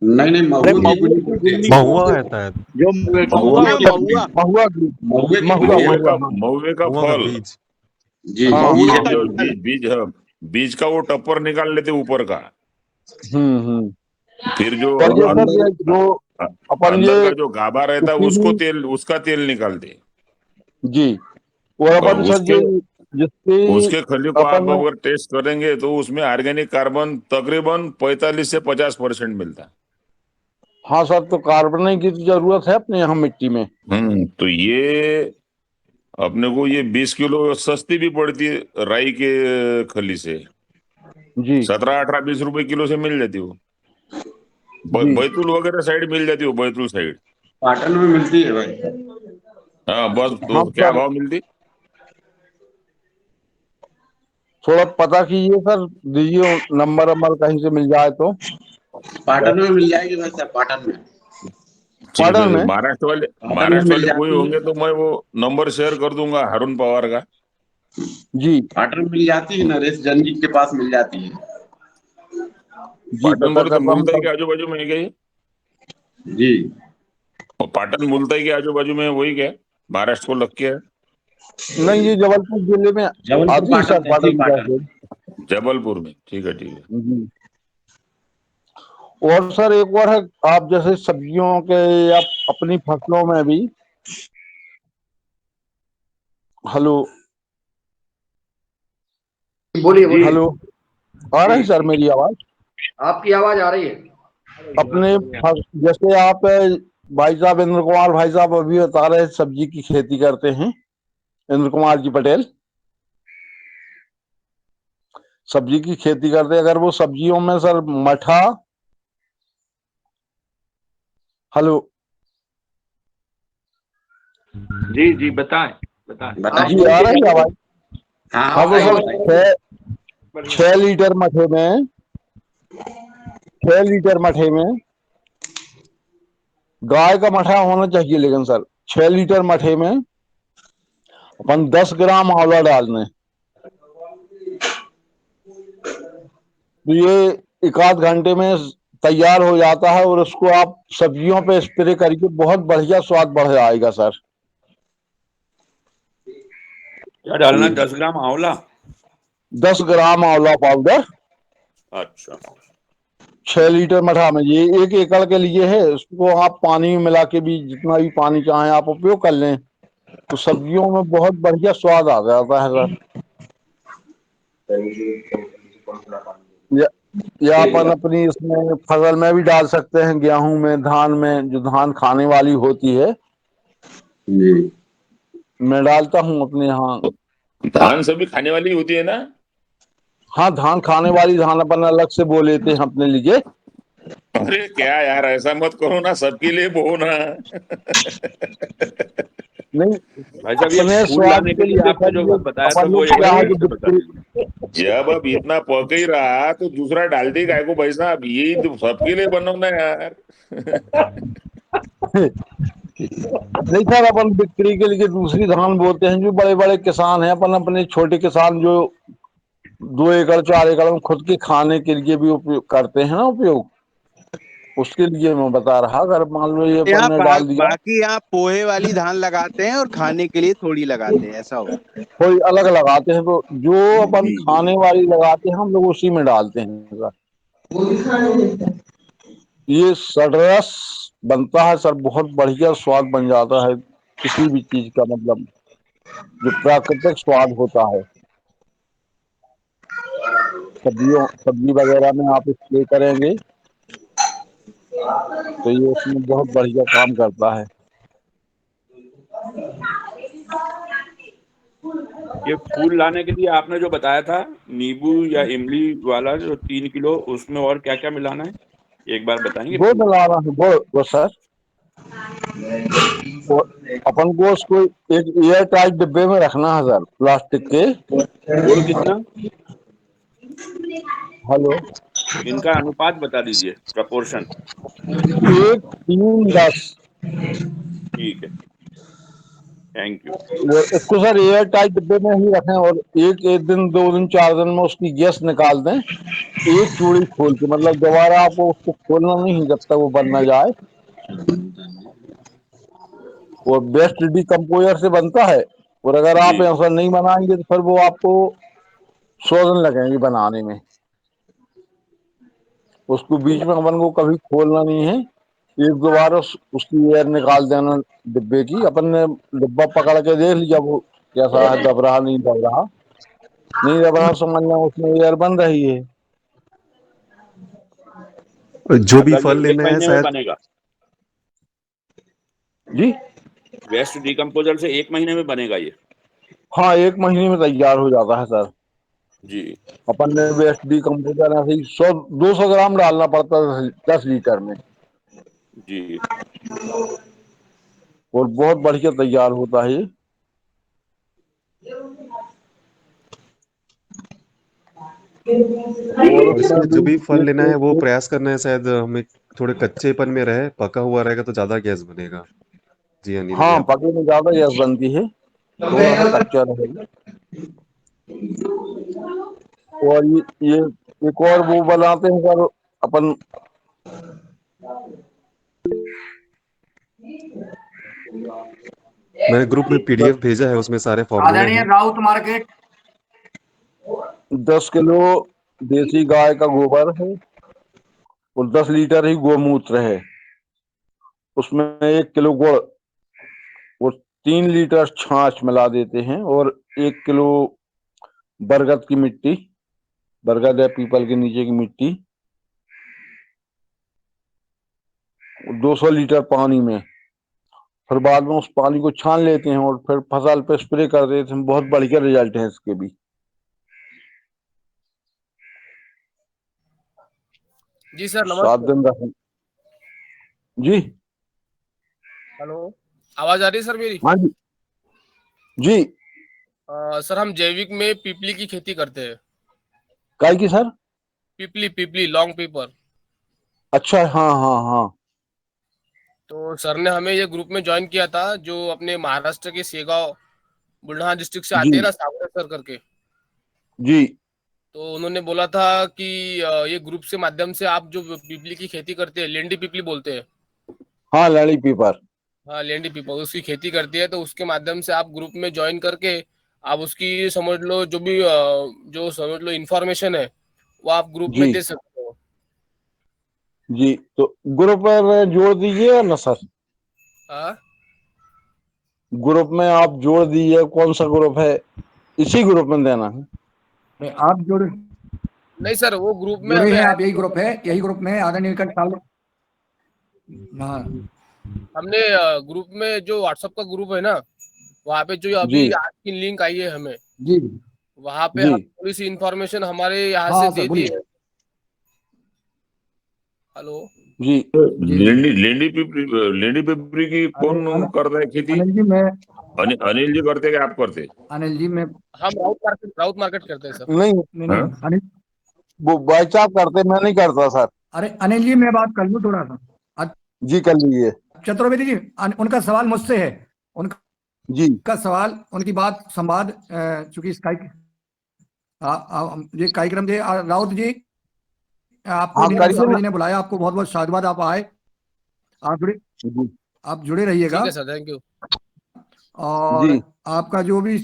नहीं नहीं,
अरे
महुए की गुल्ली बोलते हैं।
महुआ है शायद, जो
महुआ
महुआ
की गुल्ली,
महुआ
महुआ,
महुए की
महुआ,
गुल्ली।
महुआ, हाँ।
महुए का
महुआ का
फल।
बीज।
जी
हाँ,
जी,
महुए
ये
का
जो
फल।
बीज हाँ, बीज का वो टप्पर निकाल लेते ऊपर का,
हम्म।
फिर जो
पर ये सर,
अंदर
ये जो अपन
अंदर
ये
का जो गाभा रहता है,
किसी
उसको
भी,
तेल, उसका तेल निकालते।
जी, और
और
अपन सर
उसके
ये जिससे
उसके खली को आप
अपन,
अगर टेस्ट करेंगे, तो उसमें ऑर्गेनिक कार्बन तकरीबन 45 से 50% मिलता है।
हाँ सर, तो कार्बन की तो जरूरत है अपने यहाँ मिट्टी में।
तो ये अपने को ये 20 किलो सस्ती भी पड़ती है राई के खली से।
जी
17-18-20 रुपए किलो से मिल जाती हो।
जी।
बैतूल वगैरह साइड मिल जाती हो, बैतूल साइड।
पाटन में मिलती है भाई।
हाँ बस,
हाँ
तो क्या
सर,
भाव मिलती?
थोड़ा पता कीजिए सर, दीजिए नंबर नंबर कहीं से मिल जाए तो।
पाटन में मिल जाएगी वैसे, पाटन में।
ठीक
पाटन
है,
में।
पाटन में
महाराष्ट्र
मिल
वाले कोई
जाती है।
होंगे तो मैं वो नंबर शेयर कर दूंगा हारून पवार का।
जी
पाटन में मिल जाती है, नरेश जन जी के पास मिल जाती है।
जी
पाटन
पता
बोले तो
करता हूँ
मुलताई
सर।
के आजू बाजू में है क्या ये?
जी
और पाटन मुलताई के आजू बाजू में है, वही क्या है? महाराष्ट्र को लग के है?
नहीं, ये जबलपुर जिले में
जबलपुर
आती है सर,
पाटन, तहसील
पाटन
पाटन।
तहसील।
जबलपुर में, ठीक है ठीक है।
जी। और सर एक और है, आप जैसे सब्जियों के या अपनी फसलों में भी, हेलो
बोलिए
जी
बोलिए।
हेलो, आ रही
जी
सर
जी
मेरी आवाज?
आपकी आवाज आ रही है।
अपने जैसे आप भाई साहब इंद्र कुमार भाई साहब अभी बता रहे सब्जी की खेती करते हैं, इंद्र कुमार जी पटेल सब्जी की खेती करते हैं। अगर वो सब्जियों में सर मठा, हेलो
जी जी बताएं बताएं।
आप
जी
बताइए।
आ
बोलिए।
रही है आवाज?
हाँ
हाँ
हाँ,
तो
बताइए
सर
बताइए।
6 लीटर मठे में, 6 लीटर मठे में गाय का मठा होना चाहिए, लेकिन सर 6 लीटर मठे में अपन 10 ग्राम आंवला डालने। तो ये एक आध घंटे में तैयार हो जाता है और उसको आप सब्जियों पे स्प्रे करके बहुत बढ़िया स्वाद बढ़ जाएगा सर।
क्या डालना? 10 ग्राम आंवला?
10 ग्राम आंवला पाउडर
अच्छा।
6 लीटर मठा में, ये 1 एकड़ के लिए है। उसको आप पानी में मिला के भी जितना भी पानी चाहें आप उपयोग कर लें, तो सब्जियों में बहुत बढ़िया स्वाद आ जाता है सर। या, या अपन अपनी इसमें फसल में भी डाल सकते हैं, गेहूं में, धान में, जो धान खाने वाली होती है,
जी
मैं डालता हूँ अपने यहाँ।
धान सभी खाने वाली होती है ना?
हाँ, धान खाने वाली धान अपन अलग से बो लेते हैं अपने लिए।
अरे क्या यार, ऐसा मत करो ना, सबके लिए बो ना।
नहीं,
भाई साहब, ये
अपने
फूल
स्वाद
लाने के
के
लिए
लिए
आपने
सर,
जो
ये
बताया था
अपन
वो
लोग
एक
क्या
बार
है
फिर
जो
से बता
बिक्री,
दीजिए।
जब अब इतना पक ही रहा तो दूसरा डाल दी गाय को भैंसा, अब यही तो सबके लिए बनना यार।
नहीं सर, अपन बिक्री के लिए दूसरी धान बोते हैं। जो बड़े बड़े किसान हैं, अपन अपने छोटे किसान जो 2 एकड़ 4 एकड़ में खुद के खाने के लिए भी उपयोग करते हैं ना, उपयोग, उसके लिए मैं बता रहा। अगर मान लो ये अपन
यहाँ
ने डाल दिया,
बाकी यहाँ पोहे वाली धान लगाते हैं और खाने के लिए थोड़ी लगाते हैं, ऐसा होता
कोई अलग लगाते हैं, तो जो
है।
अपन
जी जी।
खाने वाली लगाते हैं हम लोग उसी में डालते हैं सर। ये सररस बनता है सर, बहुत बढ़िया स्वाद बन जाता है किसी भी चीज का, मतलब जो प्राकृतिक स्वाद होता है। सब्जी वगैरह में आप स्प्रे करेंगे तो ये उसमें बहुत बढ़िया काम करता है।
ये फूल लाने के लिए आपने जो बताया था, नींबू या इमली वाला जो 3 किलो, उसमें और क्या क्या मिलाना है एक बार बताएंगे
वो
प्लीज?
मिलाना है, वो सर, वो अपन को उसको एक एयर टाइट डिब्बे में रखना है सर, प्लास्टिक के।
गुड़ कितना?
हेलो,
इनका अनुपात बता दीजिए, प्रपोर्शन।
1 3 10।
ठीक है, थैंक यू।
वो इसको सर एयर टाइट डिब्बे में ही रखें और एक एक दिन 2 दिन 4 दिन में उसकी गैस निकाल दें। एक चूड़ी खोल के, मतलब दोबारा आपको उसको खोलना नहीं जब तक वो बन ना जाए। वो बेस्ट डिकम्पोजर से बनता है, और अगर
जी
आप ऐसा नहीं बनाएंगे तो फिर वो आपको 100 दिन लगेंगे बनाने में। उसको बीच में अपन को कभी खोलना नहीं है। एक दो बार उसकी एयर निकाल देना डिब्बे की। अपन ने डिब्बा पकड़ के देख लिया वो कैसा है, दब रहा नहीं दब रहा, नहीं दब रहा समझना उसमें एयर बन रही है।
जो भी
मतलब ये
फल
एक
लेना है
महीने में
शायद।
बनेगा?
जी
वेस्ट डिकम्पोजर से 1 महीने में बनेगा ये?
हाँ, 1 महीने में तैयार हो जाता है सर।
जी
अपन ने वेस्ट डिकम्पोजर ऐसे ही 100 200 ग्राम डालना पड़ता है 10 लीटर में,
जी।
और बहुत बढ़िया तैयार होता है ये। और
और
उसमें
इसमें जो
भी
भी फल लेना है वो
एक
प्रयास करना है शायद हमें, थोड़े कच्चेपन में रहे, पका हुआ रहेगा तो ज्यादा गैस बनेगा। जी अनिल
हाँ,
भैया।
पके में ज्यादा गैस बनती है, थोड़ा सा कच्चा रहेगा। और ये एक और वो बनाते हैं सर, अपन
मैंने ग्रुप में पीडीएफ भेजा है, उसमें सारे फॉर्मूले
आदरणीय
हैं।
राउत मार्केट
10 किलो देसी गाय का गोबर है और 10 लीटर ही गोमूत्र है, उसमें 1 किलो गुड़ और 3 लीटर छाछ मिला देते हैं और 1 किलो बरगद की मिट्टी, बरगद या पीपल के नीचे की मिट्टी 200 लीटर पानी में, फिर बाद में उस पानी को छान लेते हैं और फिर फसल पे स्प्रे कर देते हैं। बहुत बढ़िया रिजल्ट है इसके भी।
जी सर
7
नमस्ते।
दिन रखें जी।
हेलो, आवाज आ रही है सर मेरी?
हाँ जी जी।
सर हम जैविक में पीपली की खेती करते हैं।
काय की सर?
पीपली लॉन्ग पेपर।
अच्छा, हाँ हाँ हाँ।
तो सर ने हमें ये ग्रुप में ज्वाइन किया था, जो अपने महाराष्ट्र के शेगांव बुल्ढाना डिस्ट्रिक्ट से आते हैं
जी
ना, सावरे सर करके।
जी
तो उन्होंने बोला था कि ये ग्रुप से माध्यम से आप जो पीपली की खेती करते हैं, लेंडी पीपली बोलते हैं।
हाँ, लड़ी पीपर।
हाँ, लेंडी पीपल उसकी खेती करती है, तो उसके माध्यम से आप ग्रुप में ज्वाइन करके आप उसकी समझ लो जो भी जो समझ लो इंफॉर्मेशन है वो आप ग्रुप में
जी
दे सकते हो।
जी, तो ग्रुप में जोड़ दीजिए ना सर।
हाँ
ग्रुप में आप जोड़ दीजिए, कौन सा ग्रुप है, इसी ग्रुप में देना है।
आप जुड़े
नहीं सर, वो ग्रुप में
जुड़े
हमें
हैं,
ऐड
आप यही
किया
ग्रुप है, यही ग्रुप में आदरणीय नीलकंठ सावले। हाँ
हमने ग्रुप में जो व्हाट्सएप का ग्रुप है ना, वहाँ पे जो
जी
अभी आज की लिंक आई है हमें,
जी
वहाँ पे
जी
हम थोड़ी सी इंफॉर्मेशन हमारे यहाँ
हाँ
से
सर
दे दी
बोलिए।
है। हेलो
जी
जी जी
लेंडी पिपरी की
अनिल
कौन करता है खेती?
अनिल जी मैं
अनिल जी करते हैं कि आप करते?
अनिल जी मैं
हम राउत मार्केट करते हैं सर।
नहीं,
नहीं
हाँ?
नहीं अनिल
वो बाई चाप करते, मैं नहीं करता सर।
अरे अनिल जी मैं बात कर लूँ थोड़ा सा।
जी कर लीजिए।
चतुर्वेदी जी उनका सवाल मुझसे है, उनका
जी
सवाल उनकी बात संवाद चूंकि इस ये कार्यक्रम जी राउत जी आपको
हाँ
नीलकंठ
करिए
सावले
ना।
जी ने बुलाया, आपको बहुत बहुत साधुवाद, आप आए, आप जुड़े,
जी
आप जुड़े रहिएगा।
ठीक है सर, थैंक यू।
और
जी
आपका जो भी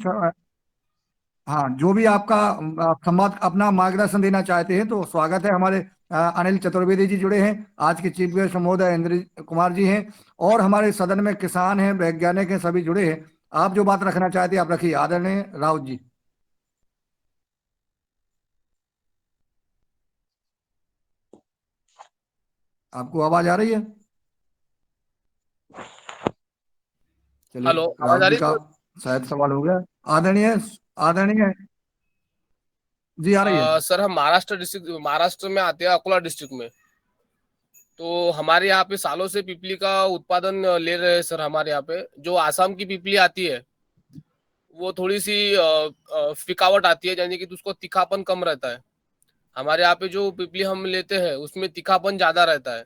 हाँ जो भी आपका संवाद अपना मार्गदर्शन देना चाहते हैं तो स्वागत है। हमारे अनिल चतुर्वेदी जी जुड़े हैं, आज के चीफ गेस्ट महोदय इंद्र कुमार जी हैं, और हमारे सदन में किसान हैं, वैज्ञानिक हैं, सभी जुड़े हैं। आप जो बात रखना चाहते हैं आप रखिए, आदरणीय राउत जी। आपको आवाज आ रही है? चलिए
हेलो, आवाज
राउत
आ
जी
रही
का
है?
शायद सवाल हो गया। आदरणीय आदरणीय जी आ रही है।
सर हम महाराष्ट्र में आते हैं, अकोला डिस्ट्रिक्ट में। तो हमारे यहाँ पे सालों से पीपली का उत्पादन ले रहे हैं सर। हमारे यहाँ पे जो आसाम की पीपली आती है वो थोड़ी सी फिकावट आती है, यानी कि उसको तीखापन कम रहता है। हमारे यहाँ पे जो पीपली हम लेते हैं उसमें तीखापन ज्यादा रहता है,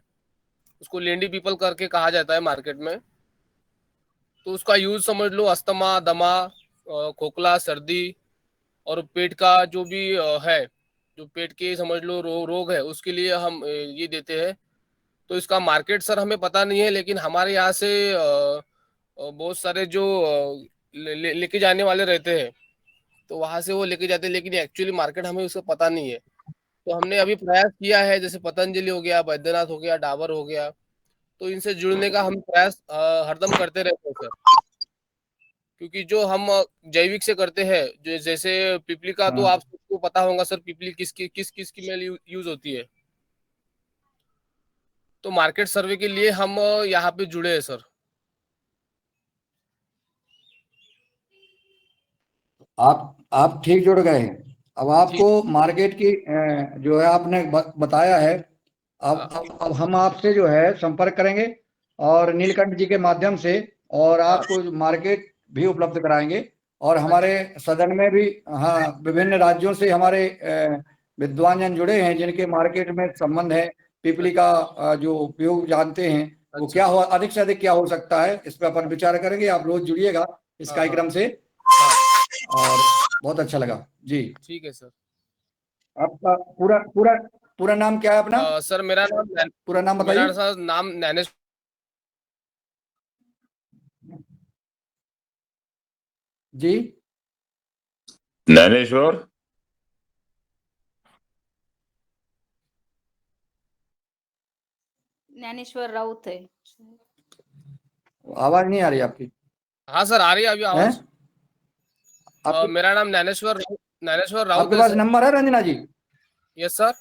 उसको लेंडी पीपल करके कहा जाता है मार्केट में। तो उसका यूज समझ लो अस्थमा, दमा, खोखला, सर्दी और पेट का जो भी है, जो पेट के समझ लो रोग है, उसके लिए हम ये देते हैं। तो इसका मार्केट सर हमें पता नहीं है, लेकिन हमारे यहाँ से बहुत सारे जो लेके जाने वाले रहते हैं, तो वहां से वो लेके जाते हैं, लेकिन एक्चुअली मार्केट हमें उसका पता नहीं है। तो हमने अभी प्रयास किया है, जैसे पतंजलि हो गया, बैद्यनाथ हो गया, डाबर हो गया, तो इनसे जुड़ने का हम प्रयास हरदम करते रहते हैं सर। क्योंकि जो हम जैविक से करते हैं, जो जैसे पीपली का, तो
हाँ
आप सबको पता होगा सर पीपली किस की में यूज होती है। तो मार्केट सर्वे के लिए हम यहाँ पे जुड़े हैं सर।
आप ठीक जुड़ गए हैं। अब
जी
आपको मार्केट की जो है आपने बताया है। अब
हाँ
अब हम आपसे जो है संपर्क करेंगे और नीलकंठ जी के माध्यम से, और
हाँ।
आपको मार्केट भी उपलब्ध कराएंगे। और
अच्छा
हमारे सदन में भी हाँ विभिन्न राज्यों से हमारे विद्वान जन जुड़े हैं जिनके मार्केट में संबंध है, पिपली का जो उपयोग जानते हैं वो
अच्छा
क्या हो, अधिक से अधिक क्या हो सकता है, इस पर अपन विचार करेंगे। आप रोज जुड़िएगा इस
हाँ हाँ
कार्यक्रम से,
हाँ,
और बहुत अच्छा लगा जी।
ठीक है सर।
आपका पूरा पूरा पूरा नाम क्या है अपना?
सर मेरा नाम
पूरा नाम बताइए।
मेरा सर नाम ज्ञानेश
जी।
ज्ञानेश्वर
ज्ञानेश्वर राउत है।
आवाज नहीं आ रही आपकी।
हाँ सर आ रही है अभी आवाज।
आपके
मेरा नाम ज्ञानेश्वर राउत
आपके
है
पास
सर।
नंबर है रंजना जी?
Yes sir.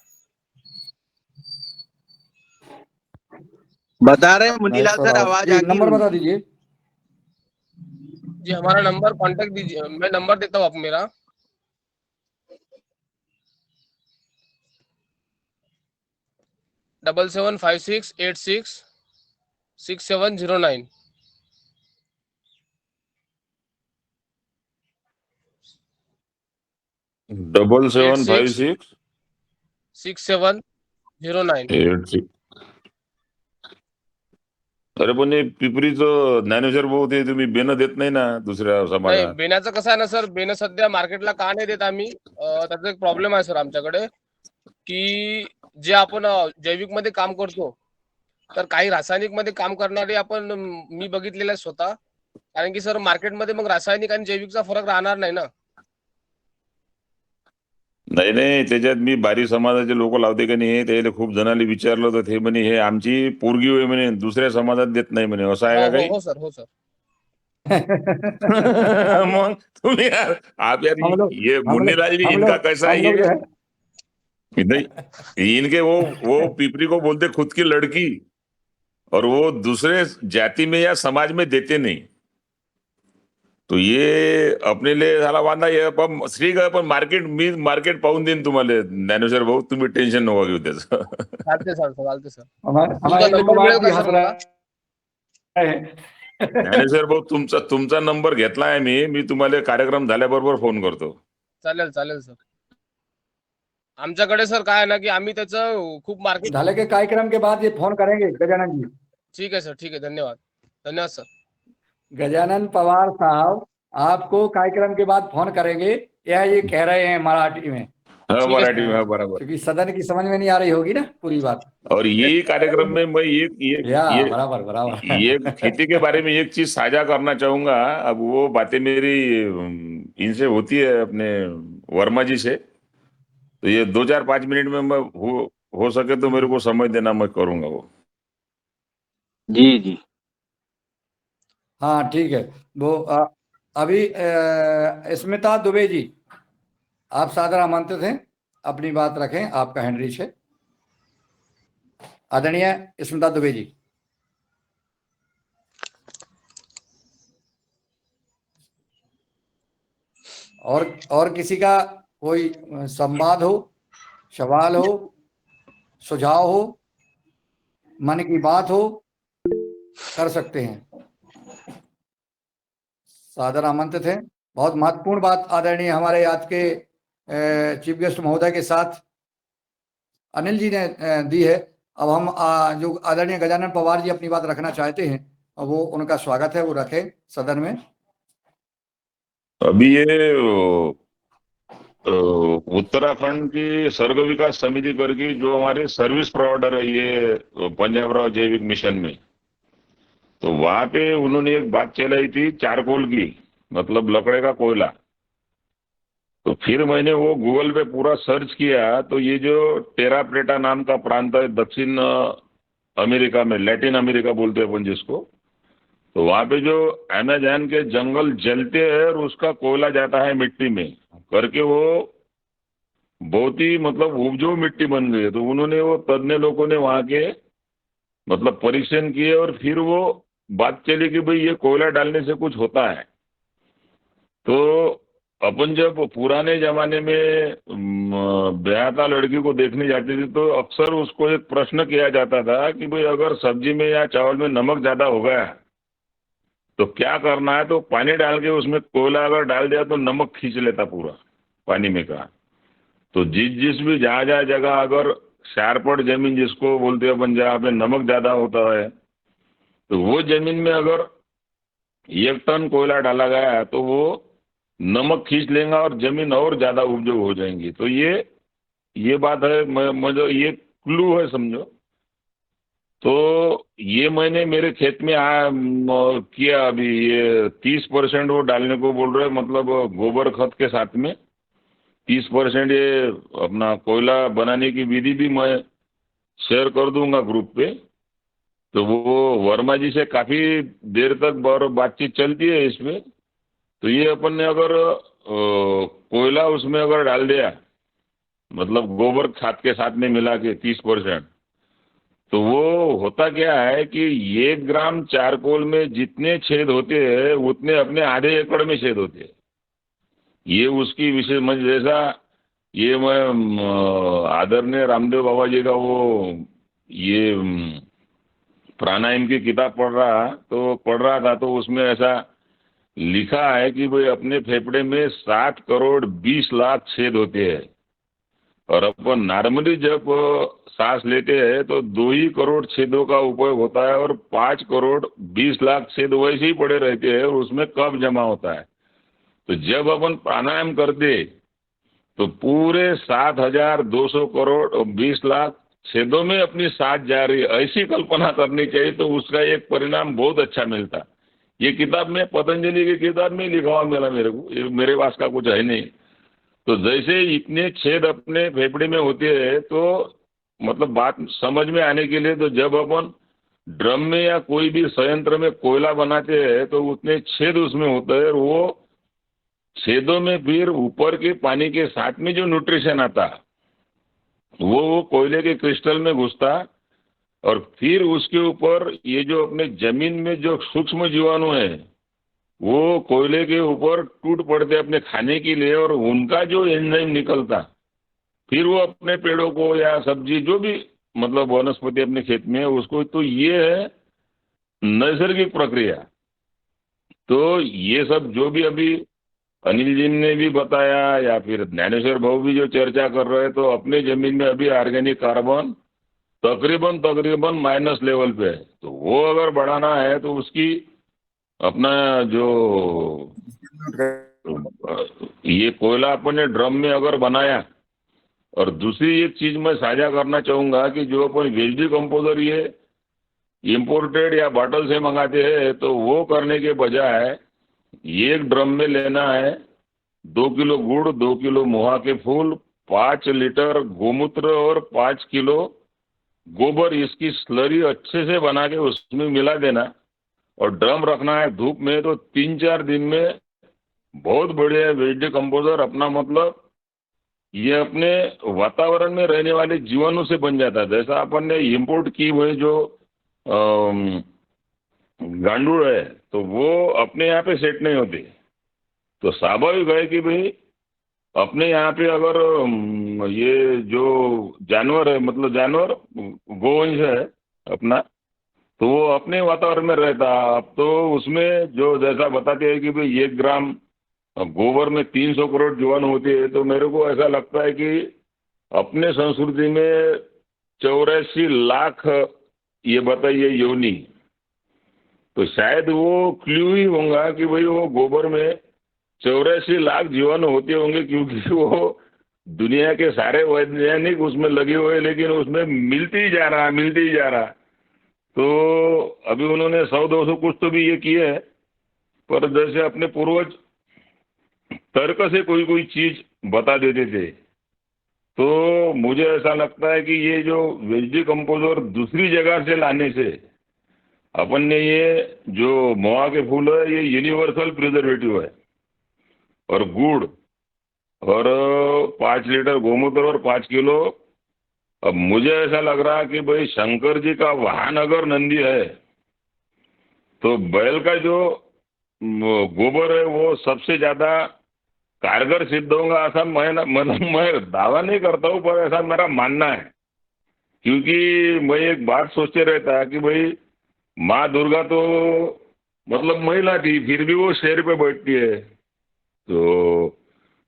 बता रहे हैं मुनीलाल सर, आवाज आ
जी,
गई
नंबर बता
उनकी।
दीजिए।
जी हमारा नंबर कांटेक्ट दीजिए, मैं नंबर देता हूँ आपको मेरा। डबल 756866709।
7756
6709।
86। अरे पण हे पिपरीचं ज्ञानेश्वर भाऊ ते तुम्ही बेन देत नाही ना दुसऱ्या
नाही
समाजात?
बेण्याचं कसं आहे ना सर, बेनं सध्या मार्केटला का नाही देत आम्ही, त्याचा एक प्रॉब्लेम आहे सर आमच्याकडे, की जे आपण जैविक मध्ये काम करतो तर काही रासायनिक मध्ये काम करणारे आपण मी बघितलेलं आहे स्वतः. कारण की सर मार्केटमध्ये मग रासायनिक आणि जैविकचा फरक राहणार नाही ना.
नाही नाही, त्याच्यात मी बारी समाजाचे लोक लावते का नाही, त्याला खूप जणांनी विचारलं तर ते म्हणे हे आमची पोरगी होय म्हणे, दुसऱ्या समाजात देत नाही म्हणे. असं आहे का काही?
हो सर, हो सर.
मग तुम्ही यार आप यार
हम लोग
ये मुन्नीलाल जी इनका कैसा है
हम लोग जो
ये?
है
नहीं, इनके वो पिपरी को बोलते खुद की लड़की, और वो दूसरे जाति में या समाज में देते नहीं. तो ये अपने लिए झाला वांदा. हे पण श्री पण मी मार्केट पाहून देईन तुम्हाला ज्ञानेश्वर भाऊ, तुम्ही टेन्शन नका घेऊ त्याचं.
चालते सर, चालते सर.
हमारे
तुमचा नंबर मिळेल
भी
का
हंस
सर
रहा
मला?
है।
ज्ञानेश्वर भाऊ तुमचा नंबर घेतलाय मी तुम्हाला कार्यक्रम झाल्याबरोबर फोन करतो.
चालेल चालेल सर. आमच्याकडे सर काय आहे ना की आम्ही त्याचं खूप मार्केट.
झाले के कार्यक्रम के बाद ये फोन करेंगे गजानन जी।
ठीक है सर, ठीक है. धन्यवाद, धन्यवाद सर.
गजानन पवार साहब आपको कार्यक्रम के बाद फोन करेंगे, यह ये कह रहे हैं मराठी में,
हाँ मराठी में, हाँ बराबर.
क्योंकि सदन की समझ में नहीं आ रही होगी ना पूरी बात.
और ये कार्यक्रम में मैं
या बराबर बराबर
ये खेती के बारे में एक चीज साझा करना चाहूंगा. अब वो बातें मेरी इनसे होती है, अपने वर्मा जी से, तो ये 2-4-5 मिनट में मैं हो सके तो मेरे को समय देना, मैं करूंगा वो.
जी जी
हाँ ठीक है. वो अभी स्मिता दुबे जी, आप सादर आमंत्रित हैं, अपनी बात रखें, आपका हैंड रीच है. आदरणीय स्मिता दुबे जी. और किसी का कोई संवाद हो, सवाल हो, सुझाव हो, मन की बात हो, कर सकते हैं. सादर आमंत्रित हैं. बहुत महत्वपूर्ण बात आदरणीय हमारे आज के चीफ गेस्ट महोदय के साथ अनिल जी ने दी है. अब हम जो आदरणीय गजानन पवार जी अपनी बात रखना चाहते हैं, वो उनका स्वागत है, वो रखें सदन में.
अभी ये उत्तराखंड की सर्ग विकास समिति करके जो हमारे सर्विस प्रोवाइडर है ये पंजाब राव जैविक मिशन में, तो वहां पे उन्होंने एक बात चलाई थी चारकोल की, मतलब लकड़े का कोयला. तो फिर मैंने वो गूगल पे पूरा सर्च किया, तो ये जो टेरा प्लेटा नाम का प्रांत है दक्षिण अमेरिका में, लैटिन अमेरिका बोलते हैं अपन जिसको, तो वहां पे जो अमेज़न के जंगल जलते हैं और उसका कोयला जाता है मिट्टी में करके, वो बहुत ही मतलब उपजाऊ मिट्टी बन गई है. तो उन्होंने वो तज्ञ लोगों ने वहां के मतलब परीक्षण किए, और फिर वो बात चली कि भाई ये कोयला डालने से कुछ होता है. तो अपन जब पुराने जमाने में ब्याहता लड़की को देखने जाते थे तो अक्सर उसको एक प्रश्न किया जाता था कि भाई अगर सब्जी में या चावल में नमक ज्यादा हो गया तो क्या करना है. तो पानी डाल के उसमें कोयला अगर डाल दिया तो नमक खींच लेता पूरा पानी में का. तो जिस भी जहाँ जगह अगर शार्पड जमीन जिसको बोलते हैं अपन, जहाँ पे नमक ज्यादा होता है, तो वो जमीन में अगर 1 टन कोयला डाला गया तो वो नमक खींच लेगा और जमीन और ज्यादा उपजाऊ हो जाएंगी. तो ये ये बात है, मुझे ये क्लू है समझो। तो ये मैंने मेरे खेत में किया अभी, ये 30% वो डालने को बोल रहे हैं, मतलब गोबर खत के साथ में 30% ये अपना कोयला बनाने की विधि भी मैं शेयर कर दूंगा ग्रुप पे। तो वो वर्मा जी से काफी देर तक बातचीत चलती है इसमें। तो ये अपन ने अगर कोयला उसमें अगर डाल दिया, मतलब गोबर खाद के साथ में मिला के 30%, तो वो होता क्या है कि 1 ग्राम चारकोल में जितने छेद होते हैं उतने अपने आधे एकड़ में छेद होते हैं। ये उसकी विशेष, जैसा ये मैं आदरणीय रामदेव बाबा जी का वो ये प्राणायाम की किताब पढ़ रहा था, तो उसमें ऐसा लिखा है कि भाई अपने फेफड़े में 7 करोड़ 20 लाख छेद होते हैं, और अपन नॉर्मली जब सांस लेते हैं तो 2 ही करोड़ छेदों का उपयोग होता है, और 5 करोड़ 20 लाख छेद वैसे ही पड़े रहते हैं और उसमें कब जमा होता है। तो जब अपन प्राणायाम करते तो पूरे 7,200 करोड़ और 20 लाख छेदों में अपनी सांस जा रही है, ऐसी कल्पना करनी चाहिए। तो उसका एक परिणाम बहुत अच्छा मिलता। ये किताब में पतंजलि की किताब में लिखा हुआ मिला मेरे को, मेरे पास का कुछ है नहीं। तो जैसे इतने छेद अपने फेफड़े में होते हैं, तो मतलब बात समझ में आने के लिए, तो जब अपन ड्रम में या कोई भी संयंत्र में कोयला बनाते हैं तो उतने छेद उसमें होते हैं, और वो छेदों में फिर ऊपर के पानी के साथ में जो न्यूट्रिशन आता वो कोयले के क्रिस्टल में घुसता, और फिर उसके ऊपर ये जो अपने जमीन में जो सूक्ष्म जीवाणु है वो कोयले के ऊपर टूट पड़ते अपने खाने के लिए, और उनका जो एंजाइम निकलता फिर वो अपने पेड़ों को या सब्जी जो भी मतलब वनस्पति अपने खेत में है उसको। तो ये है नैसर्गिक प्रक्रिया। तो ये सब जो भी अभी अनिल जी ने भी बताया या फिर ज्ञानेश्वर भाऊ भी जो चर्चा कर रहे हैं, तो अपने जमीन में अभी ऑर्गेनिक कार्बन तकरीबन माइनस लेवल पे है। तो वो अगर बढ़ाना है तो उसकी अपना जो ये कोयला अपन ने ड्रम में अगर बनाया, और दूसरी एक चीज मैं साझा करना चाहूंगा कि जो अपन वेज डिकम्पोजर ये इम्पोर्टेड या बॉटल से मंगाते हैं, तो वो करने के बजाय एक ड्रम में लेना है 2 किलो गुड़, 2 किलो मुहा के फूल, 5 लीटर गोमूत्र और 5 किलो गोबर, इसकी स्लरी अच्छे से बना के उसमें मिला देना और ड्रम रखना है धूप में। तो 3-4 दिन में बहुत बढ़िया वेज डिकम्पोजर अपना मतलब ये अपने वातावरण में रहने वाले जीवाणु से बन जाता है। जैसा अपन ने इम्पोर्ट की हुई जो गांडूड़ है तो वो अपने यहाँ पे सेट नहीं होती। तो स्वाभाविक है कि भाई अपने यहाँ पे अगर ये जो जानवर है, मतलब जानवर गोवंश है अपना, तो वो अपने वातावरण में रहता। अब तो उसमें जो जैसा बताते हैं कि भाई 1 ग्राम गोबर में 300 करोड़ जीवाणु होती है, तो मेरे को ऐसा लगता है कि अपने संस्कृति में 84 लाख ये बताइए योनि, तो शायद वो क्ल्यू ही होगा कि भाई वो गोबर में 84 लाख जीवाणु होते होंगे, क्योंकि वो दुनिया के सारे वैज्ञानिक उसमें लगे हुए, लेकिन उसमें मिलती ही जा रहा। तो अभी उन्होंने 100-200 कुछ तो भी ये किए है, पर जैसे अपने पूर्वज तर्क से कोई चीज बता देते थे, तो मुझे ऐसा लगता है कि ये जो वेज डिकम्पोजर दूसरी जगह से लाने से अपन ने ये जो मोआ के फूल है ये यूनिवर्सल प्रिजर्वेटिव है, और गुड़ और 5 लीटर गोमूत्र और 5 किलो। अब मुझे ऐसा लग रहा है कि भाई शंकर जी का वाहन अगर नंदी है, तो बैल का जो गोबर है वो सबसे ज्यादा कारगर सिद्ध होगा। ऐसा मैं दावा नहीं करता हूँ, पर ऐसा मेरा मानना है। क्योंकि मैं एक बात सोचते रहता है कि भाई माँ दुर्गा तो मतलब महिला थी, फिर भी वो शेर पे बैठती है। तो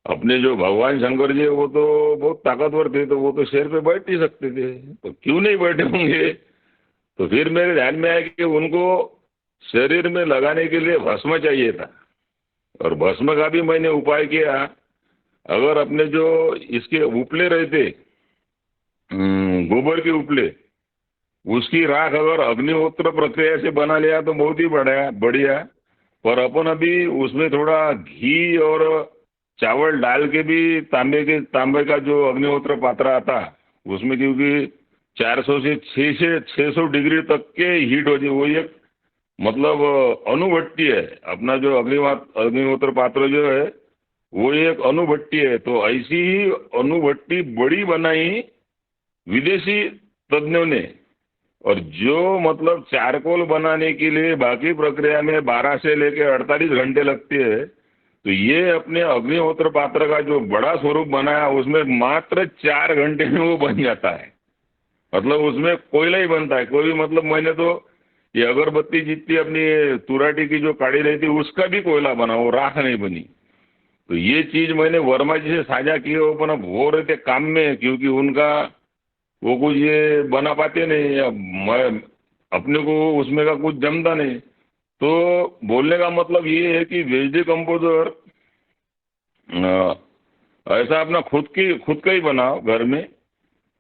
अपने जो भगवान शंकर जी वो तो बहुत ताकतवर थे, तो वो तो शेर पे बैठ ही सकते थे, तो क्यों नहीं बैठे होंगे। तो फिर मेरे ध्यान में आया कि उनको शरीर में लगाने के लिए भस्म चाहिए था, और भस्म का भी मैंने उपाय किया। अगर अपने जो इसके उपले रहते गोबर के उपले, उसकी राख अगर अग्निहोत्र प्रक्रिया से बना लिया तो बहुत ही बढ़िया। पर अपन अभी उसमें थोड़ा घी और चावल डाल के भी तांबे का जो अग्निहोत्र पात्र आता उसमें, क्योंकि 400 से 600 डिग्री तक के हीट हो जाए, वो एक मतलब अणुभट्टी है। अपना जो अग्निहोत्र पात्र जो है वो एक अणुभट्टी है। तो ऐसी ही अणुभट्टी बड़ी बनाई विदेशी तज्ञों ने, और जो मतलब चारकोल बनाने के लिए बाकी प्रक्रिया में 12 से लेकर 48 घंटे लगते हैं, तो ये अपने अग्निहोत्र पात्र का जो बड़ा स्वरूप बनाया उसमें मात्र 4 घंटे में वो बन जाता है। मतलब उसमें कोयला ही बनता है। कोई मतलब मैंने तो ये अगरबत्ती जितनी अपनी तुराटी की जो काढ़ी रहती उसका भी कोयला बना, वो राख नहीं बनी। तो ये चीज मैंने वर्मा जी से साझा की, वो अपन हो रहे थे काम में, क्योंकि उनका वो कुछ ये बना पाते नहीं, या मैं अपने को उसमें का कुछ जमता नहीं। तो बोलने का मतलब ये है कि वेज डिकम्पोजर ऐसा अपना खुद का ही बनाओ घर में,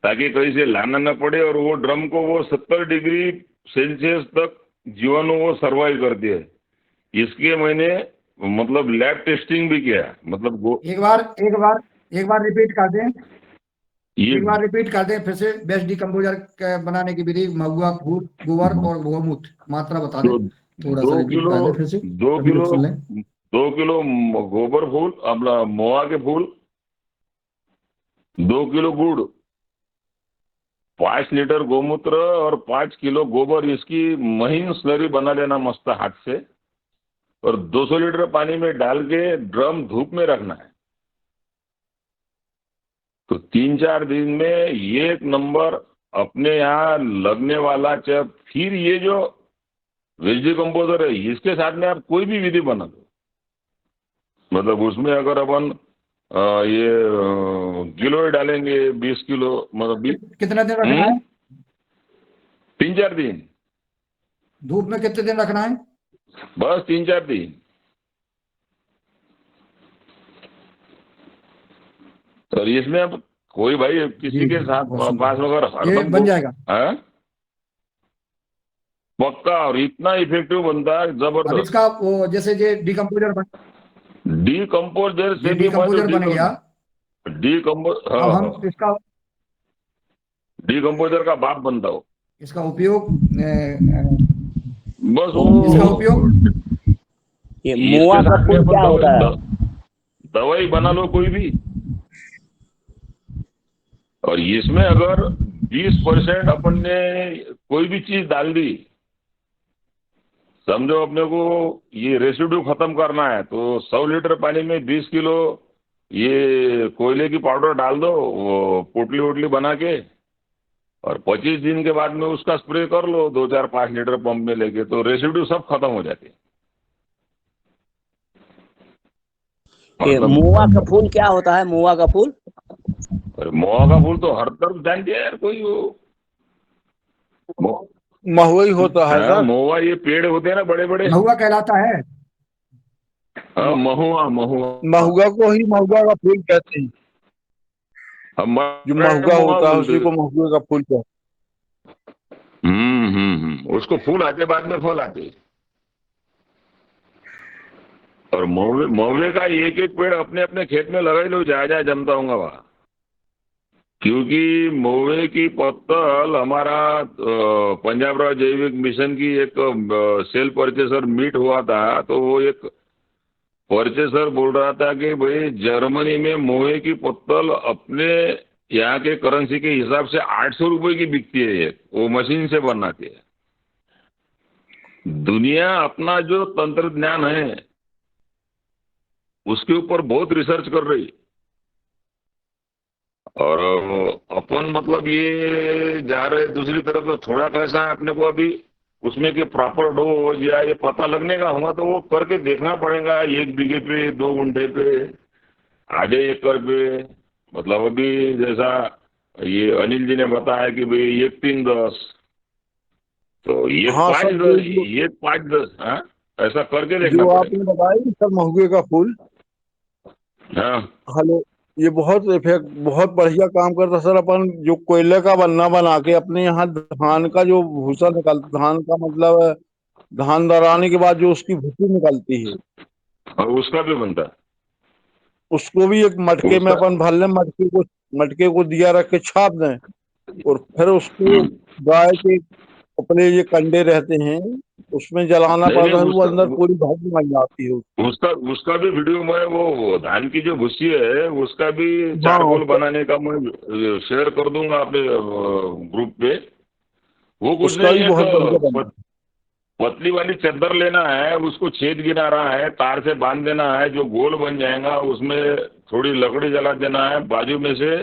ताकि कहीं से लाना न पड़े। और वो ड्रम को वो 70 डिग्री सेल्सियस तक जीवाणु वो सर्वाइव करती है। इसके मैंने मतलब लैब टेस्टिंग भी किया। मतलब
एक बार रिपीट कर दें, एक बार रिपीट कर दें फिर से। बेस्ट डिकम्पोजर बनाने की विधि, महुआ फूल, गोबर और गौमूत्र, मात्रा बता दें थोड़ा सा, रिपीट कर दें फिर से।
2 किलो गोबर फूल, अपना मोआ के फूल, 2 किलो गुड़, 5 लीटर गोमूत्र और 5 किलो गोबर, इसकी महीन स्लरी बना लेना मस्त हाथ से, और 200 लीटर पानी में डाल के ड्रम धूप में रखना है। तो 3-4 दिन में एक नंबर अपने यहाँ लगने वाला। जब फिर ये जो वेज डिकम्पोजर है इसके साथ में आप कोई भी विधि बना दो, मतलब उसमें अगर अपन ये किलो डालेंगे 20 किलो, मतलब
कितना दिन रखना है?
3-4 दिन।
धूप में कितने दिन रखना है?
बस 3-4 दिन। और इसमें अब कोई भाई किसी के साथ पास अगर
ये बन जाएगा
पक्का, और इतना इफेक्टिव बनता है जबरदस्त।
इसका वो जैसे ये डिकम्पोजर
से भी
बन गया, अब हम इसका
डिकम्पोजर का बाप बनता हो।
इसका उपयोग
बस
इसका उपयोग
ये मोआ का फूल क्या होता है?
दवाई बना लो कोई भी, और इसमें अगर 20% अपन ने कोई भी चीज डाल दी, समझो अपने को ये रेसिड्यू खत्म करना है, तो 100 लीटर पानी में 20 किलो ये कोयले की पाउडर डाल दो, वो पोटली वोटली बना के, और 25 दिन के बाद में उसका स्प्रे कर लो 2-4-5 लीटर पंप में लेके, तो रेसिड्यू सब खत्म हो जाते।
मोआ का फूल क्या होता है? मोआ का फूल,
मोआ का फूल तो हर तरफ जानते हैं यार, कोई वो
महुआ ही होता है सर।
महुआ, ये पेड़ होते हैं ना बड़े बड़े,
महुआ कहलाता है।
हाँ, महुआ
महुआ को ही महुआ का फूल कहते हैं। जो महुआ होता है उसी को महुआ का फूल कहते
हैं। उसको फूल आते बाद में फल आते। और महुए का एक एक पेड़ अपने अपने खेत में लगा ही लो, जहाँ जमता होगा वहाँ। क्योंकि महुए की पत्तल हमारा पंजाब राव जैविक मिशन की एक सेल परचेसर मीट हुआ था, तो वो एक परचेसर बोल रहा था कि भाई जर्मनी में महुए की पत्तल अपने यहाँ के करेंसी के हिसाब से 800 रुपए की बिकती है, वो मशीन से बनाती है। दुनिया अपना जो तंत्रज्ञान है उसके ऊपर बहुत रिसर्च कर रही, और अपन मतलब ये जा रहे दूसरी तरफ। तो थोड़ा कैसा है अपने को अभी उसमें के प्रॉपर डोज या ये पता लगने का होगा, तो वो करके देखना पड़ेगा 1 बीघे पे, 2 गुंठे पे, आधे एकड़ पे। मतलब अभी जैसा ये अनिल जी ने बताया कि भाई 1-3-10, तो ये 5-10 हाँ, ऐसा करके देखना
जो
पड़ेगा।
आपने बताया सर महुए का फूल।
हाँ,
हेलो, ये बहुत इफेक्ट बहुत बढ़िया काम करता सर। अपन जो कोयले का बन्ना बना के अपने यहाँ धान का जो भूसा निकलता, धान का मतलब धान दराने के बाद जो उसकी भूसी निकलती है,
और उसका भी बनता है।
उसको भी एक मटके में
उसका
अपन भर लें, मटके को दिया रख के छाप दें, और फिर उसको गाय के अपने ये कंडे रहते हैं उसमें जलाना
नहीं
पड़ता है,
नहीं,
वो अंदर पूरी भस्म बन जाती है।
उसका भी वीडियो मैं वो धान की जो भूसी है उसका भी
हाँ
चारकोल बनाने का मैं शेयर कर दूंगा अपने ग्रुप पे। वो कुछ
उसका
नहीं,
भी
एक
बहुत बढ़िया बना।
पतली वाली चद्दर लेना है, उसको छेद गिरा है, तार से बांध देना है, जो गोल बन जाएगा उसमें थोड़ी लकड़ी जला देना है, बाजू में से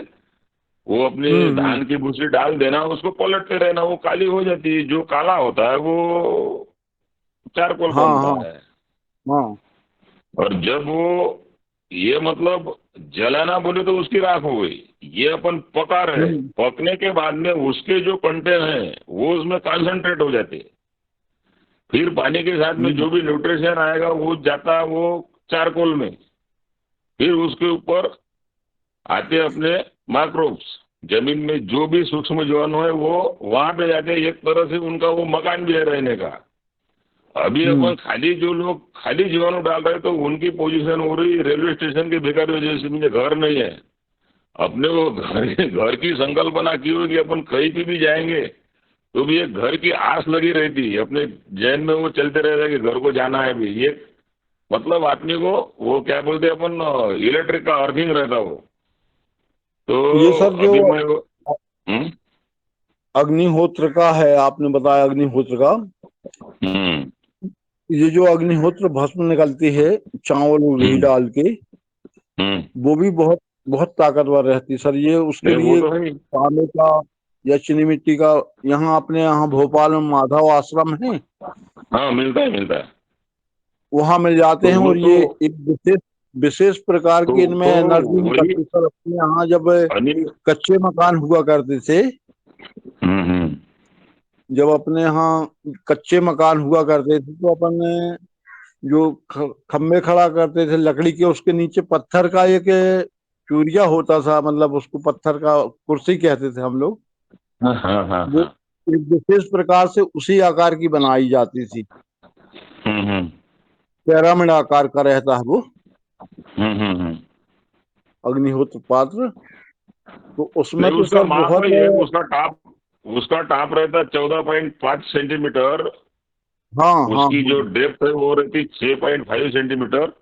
वो अपनी धान की भूसी डाल देना, उसको पलटते रहना, वो काली हो जाती है। जो काला होता है वो चारकोल
हाँ
बनता
हाँ
है।
हाँ
और जब वो ये मतलब जलाना बोले तो उसकी राख हो गई, ये अपन पका रहे, पकने के बाद में उसके जो कंटेंट हैं वो उसमें कंसंट्रेट हो जाते हैं। फिर पानी के साथ में जो भी न्यूट्रिशन आएगा वो जाता है वो चारकोल में। फिर उसके ऊपर आते अपने माइक्रोब्स, जमीन में जो भी सूक्ष्म जीवाणु है वो वहां पे जाके एक तरह से उनका वो मकान भी है रहने का। अभी अपन खाली जो लोग खाली जीवाणु डाल रहे तो उनकी पोजीशन हो रही रेलवे स्टेशन के भिखारियों जैसे, मुझे घर नहीं है। अपने वो घर की संकल्पना की होगी, अपन कहीं पे भी जाएंगे तो भी एक घर की आस लगी रहती है, अपने जहन में वो चलते रहता है कि घर को जाना है भी। ये मतलब आदमी को वो क्या बोलते हैं अपन, इलेक्ट्रिक का अर्थिंग रहता वो। तो
ये सर जो
अभी मैं वो
अग्निहोत्र का है, आपने बताया अग्निहोत्र का, ये जो अग्निहोत्र भस्म निकलती है चावल और घी डाल के, वो भी बहुत बहुत ताकतवर रहती है सर। ये उसके
नहीं वो
लिए
तो है ही।
तांबे का या चीनी मिट्टी का, यहाँ अपने यहाँ भोपाल में माधव आश्रम है,
हाँ मिलता है।
वहां मिल जाते
तो
हैं।
वो
और
तो
ये एक विशेष विशेष प्रकार की इनमें एनर्जी
वही
निकलती है सर। अपने यहाँ जब
अनिल।
कच्चे मकान हुआ करते थे, जब अपने यहाँ कच्चे मकान हुआ करते थे तो अपन जो खम्बे खड़ा करते थे लकड़ी के, उसके नीचे पत्थर का एक चूरिया होता था, मतलब उसको पत्थर का कुर्सी कहते थे हम लोग।
हाँ
वो एक विशेष प्रकार से उसी आकार की बनाई जाती थी, पिरामिड आकार का रहता है वो अग्निहोत्र पात्र। तो उसमें
नहीं
तो
उसका
सर
माप
बहुत
वही है, उसका टाप रहता है 14.5 सेंटीमीटर।
हाँ हाँ
उसकी जो डेप्थ है वो रहती 6.5 सेंटीमीटर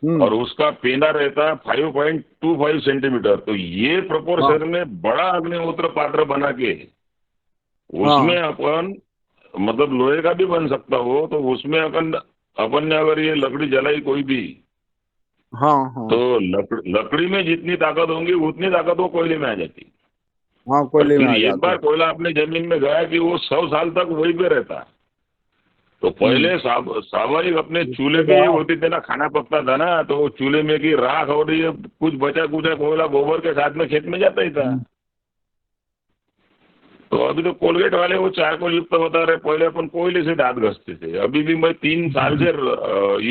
और उसका पेंदा रहता है 5.25 सेंटीमीटर। तो ये प्रोपोर्शन में बड़ा अग्निहोत्र पात्र बना के उसमें अपन मतलब लोहे का भी बन सकता हो, तो उसमें अपन ने अगर ये लकड़ी जलाई कोई भी, तो लकड़ी में जितनी ताकत होगी उतनी ताकत वो कोयले में आ जाती। और
कोयले में
फिर
आ
एक
जाती।
बार कोयला अपने जमीन में गया कि वो 100 साल तक वहीं पे रहता है। तो पहले स्वाभाविक अपने चूल्हे पे ये होती थी ना, खाना पकता था ना, तो वो चूल्हे में की राख और ये कुछ बचा कुचा कोयला गोबर के साथ में खेत में जाता ही था। तो अभी तो कोलगेट वाले वो चारकोल युक्त बता रहे, पहले अपन कोयले से दांत घसते थे। अभी भी मैं 3 साल से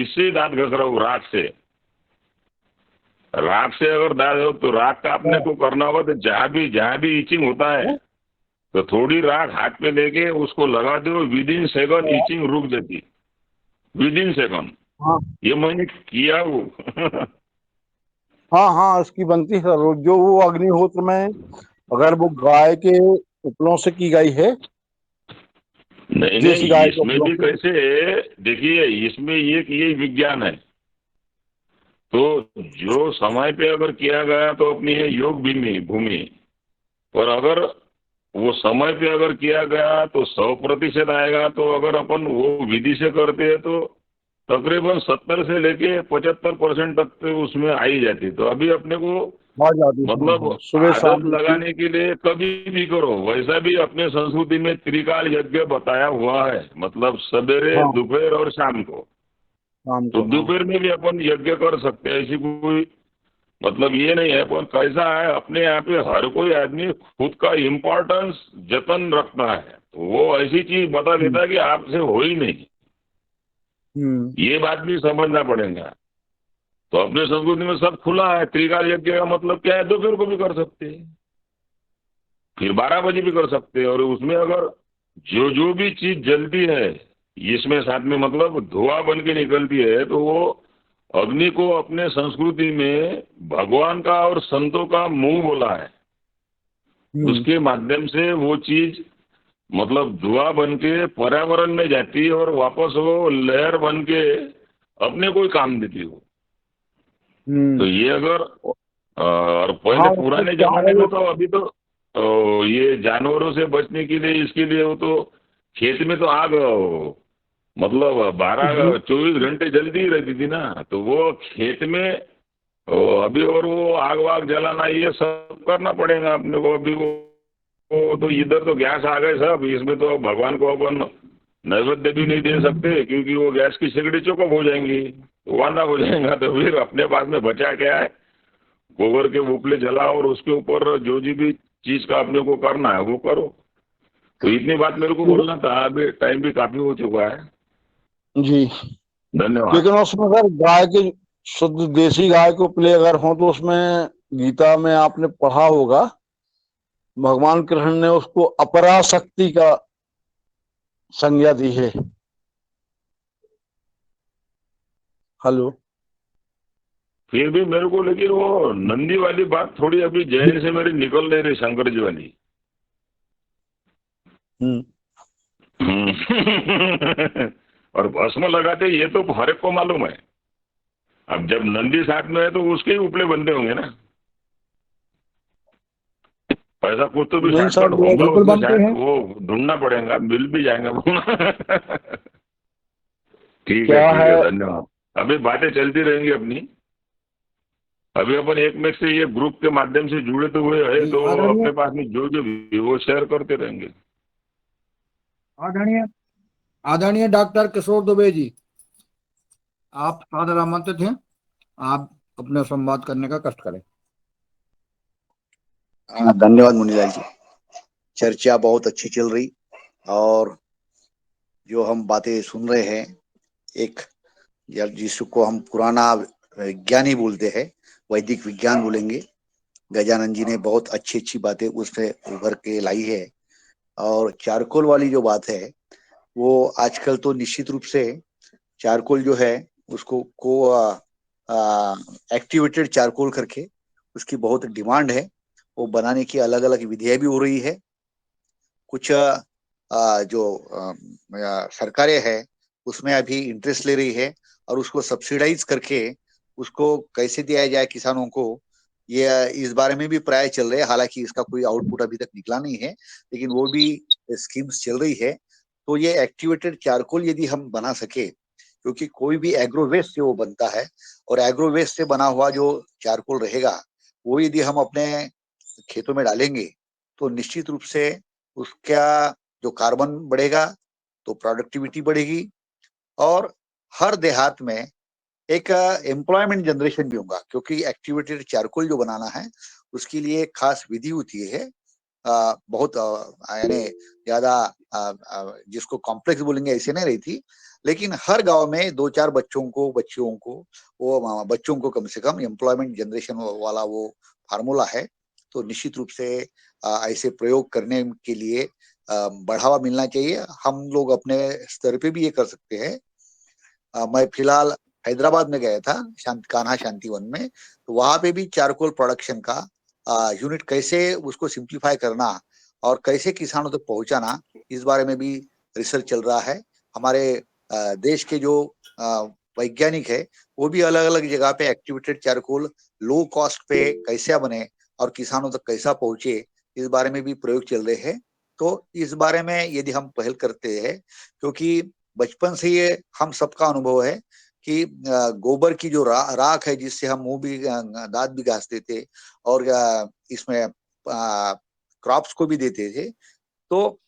इससे दांत घस रहा हूँ, राख से अगर दांत हो तो राख का अपने को करना होगा। तो जहाँ भी ईचिंग होता है तो थोड़ी राख हाथ पे लेके उसको लगा दो, विदिन सेकंड ईचिंग रुक जाती, विदिन सेकंड। ये मैंने किया वो
हाँ इसकी बनती है सर। जो वो अग्निहोत्र में अगर वो गाय के उपलों से की गई है, देसी
नहीं
गाय के
इसमें
उपलों
भी
से,
कैसे है देखिए, इसमें ये विज्ञान है। तो जो समय पे अगर किया गया तो अपनी है योग भूमि, और अगर वो समय पे अगर किया गया तो 100% आएगा। तो अगर अपन वो विधि से करते हैं तो तकरीबन 70 से लेके 75% तक तो उसमें आ ही जाती। तो अभी अपने को मतलब
सुबह
आदत
शाम
लगाने के लिए कभी भी करो। वैसा भी अपने संस्कृति में त्रिकाल यज्ञ बताया हुआ है, मतलब सवेरे दोपहर और शाम को। तो दोपहर में भी अपन यज्ञ कर सकते हैं, ऐसी कोई मतलब ये नहीं है। पर कैसा है, अपने यहाँ पे हर कोई आदमी खुद का इम्पोर्टेंस जतन रखता है, तो वो ऐसी चीज बता देता है कि आपसे हो ही नहीं। ये बात भी समझना पड़ेगा। तो अपने संस्कृति में सब खुला है। त्रिकाल यज्ञ का मतलब क्या है? दोपहर को भी कर सकते हैं, फिर 12 बजे भी कर सकते हैं। और उसमें अगर जो जो भी चीज जलती है इसमें साथ में मतलब धुआं बन के निकलती है, तो वो अग्नि को अपने संस्कृति में भगवान का और संतों का मुंह बोला है। उसके माध्यम से वो चीज मतलब धुआं बन के पर्यावरण में जाती है और वापस वो लहर बन के अपने कोई काम देती हो। तो ये अगर और पहले पुराने जमाने में तो अभी तो ये जानवरों से बचने के लिए इसके लिए वो तो खेत में तो आग मतलब 12-24 घंटे जलती ही रहती थी ना। तो वो खेत में अभी और वो आग वाग जलाना ये सब करना पड़ेगा अपने को। अभी वो तो इधर तो गैस आ गए सब, इसमें तो भगवान को अपन नैवेद्य भी नहीं दे सकते क्योंकि वो गैस की सिगड़ी चौकअप हो जाएंगी, वाना हो जाएगा। तो फिर अपने पास में बचा क्या है? गोबर के उपले जलाओ और उसके ऊपर जो भी चीज का अपने को करना है वो करो। तो इतनी बात मेरे को बोलना था, अभी टाइम भी काफी हो चुका है
जी।
धन्यवाद।
लेकिन उसमें अगर गाय के शुद्ध देसी गाय को प्ले अगर हो तो उसमें गीता में आपने पढ़ा होगा भगवान कृष्ण ने उसको अपराशक्ति का संज्ञा दी है। हेलो,
फिर भी मेरे को लेकिन वो नंदी वाली बात थोड़ी अभी जहन से मेरी निकल नहीं रही, शंकर जी वाली। और भस्म लगाते ये तो हर एक को मालूम है। अब जब नंदी साथ में है तो उसके ही उपले बनते होंगे ना। ऐसा कुछ तो भी शॉर्टकट होगा उसमें, शायद वो ढूंढना पड़ेगा, मिल भी जाएगा। ठीक है, धन्यवाद। अभी बातें चलती रहेंगी अपनी। अभी अपन एक में से ये ग्रुप के माध्यम से जुड़े तो हुए है, तो अपने पास में जो भी वो शेयर करते रहेंगे।
आदरणीय डॉक्टर किशोर दुबे जी, आप सादर आमंत्रित हैं, आप अपना संवाद करने का कष्ट करें।
धन्यवाद मुनीलाल जी, चर्चा बहुत अच्छी चल रही और जो हम बातें सुन रहे हैं, एक जिसको हम पुराना विज्ञानी बोलते हैं, वैदिक विज्ञान बोलेंगे, गजानन जी ने बहुत अच्छी अच्छी बातें उससे उभर के लाई है। और चारकोल वाली जो बात है वो आजकल तो निश्चित रूप से चारकोल जो है उसको एक्टिवेटेड चारकोल करके उसकी बहुत डिमांड है। वो बनाने की अलग अलग विधियां भी हो रही है। कुछ जो सरकारें है उसमें अभी इंटरेस्ट ले रही है और उसको सब्सिडाइज करके उसको कैसे दिया जाए किसानों को, ये इस बारे में भी प्राय चल रहे हैं। हालांकि इसका कोई आउटपुट अभी तक निकला नहीं है, लेकिन वो भी स्कीम्स चल रही है। तो ये एक्टिवेटेड चारकोल यदि हम बना सके, क्योंकि कोई भी एग्रो वेस्ट से वो बनता है और एग्रो वेस्ट से बना हुआ जो चारकोल रहेगा वो यदि हम अपने खेतों में डालेंगे तो निश्चित रूप से उसका जो कार्बन बढ़ेगा तो प्रोडक्टिविटी बढ़ेगी और हर देहात में एक एम्प्लॉयमेंट जनरेशन भी होगा। क्योंकि एक्टिवेटेड चारकोल जो बनाना है उसके लिए खास विधि होती है, बहुत यानी ज्यादा जिसको कॉम्प्लेक्स बोलेंगे ऐसे नहीं रही थी, लेकिन हर गांव में 2-4 बच्चों को बच्चों को कम से कम एम्प्लॉयमेंट जनरेशन वाला वो फार्मूला है। तो निश्चित रूप से ऐसे प्रयोग करने के लिए बढ़ावा मिलना चाहिए। हम लोग अपने स्तर पे भी ये कर सकते हैं। मैं फिलहाल हैदराबाद में गया था, कान्हा शांतिवन में, तो वहां पे भी चारकोल प्रोडक्शन का यूनिट कैसे उसको सिंप्लीफाई करना और कैसे किसानों तक पहुंचाना, इस बारे में भी रिसर्च चल रहा है। हमारे देश के जो वैज्ञानिक है वो भी अलग अलग जगह पे एक्टिवेटेड चारकोल लो कॉस्ट पे कैसे बने और किसानों तक कैसा पहुंचे, इस बारे में भी प्रयोग चल रहे हैं। तो इस बारे में यदि हम पहल करते हैं, क्योंकि बचपन से ये हम सबका अनुभव है कि गोबर की जो राख है जिससे हम मुंह भी दांत भी घासते थे और इसमें क्रॉप्स को भी देते थे, तो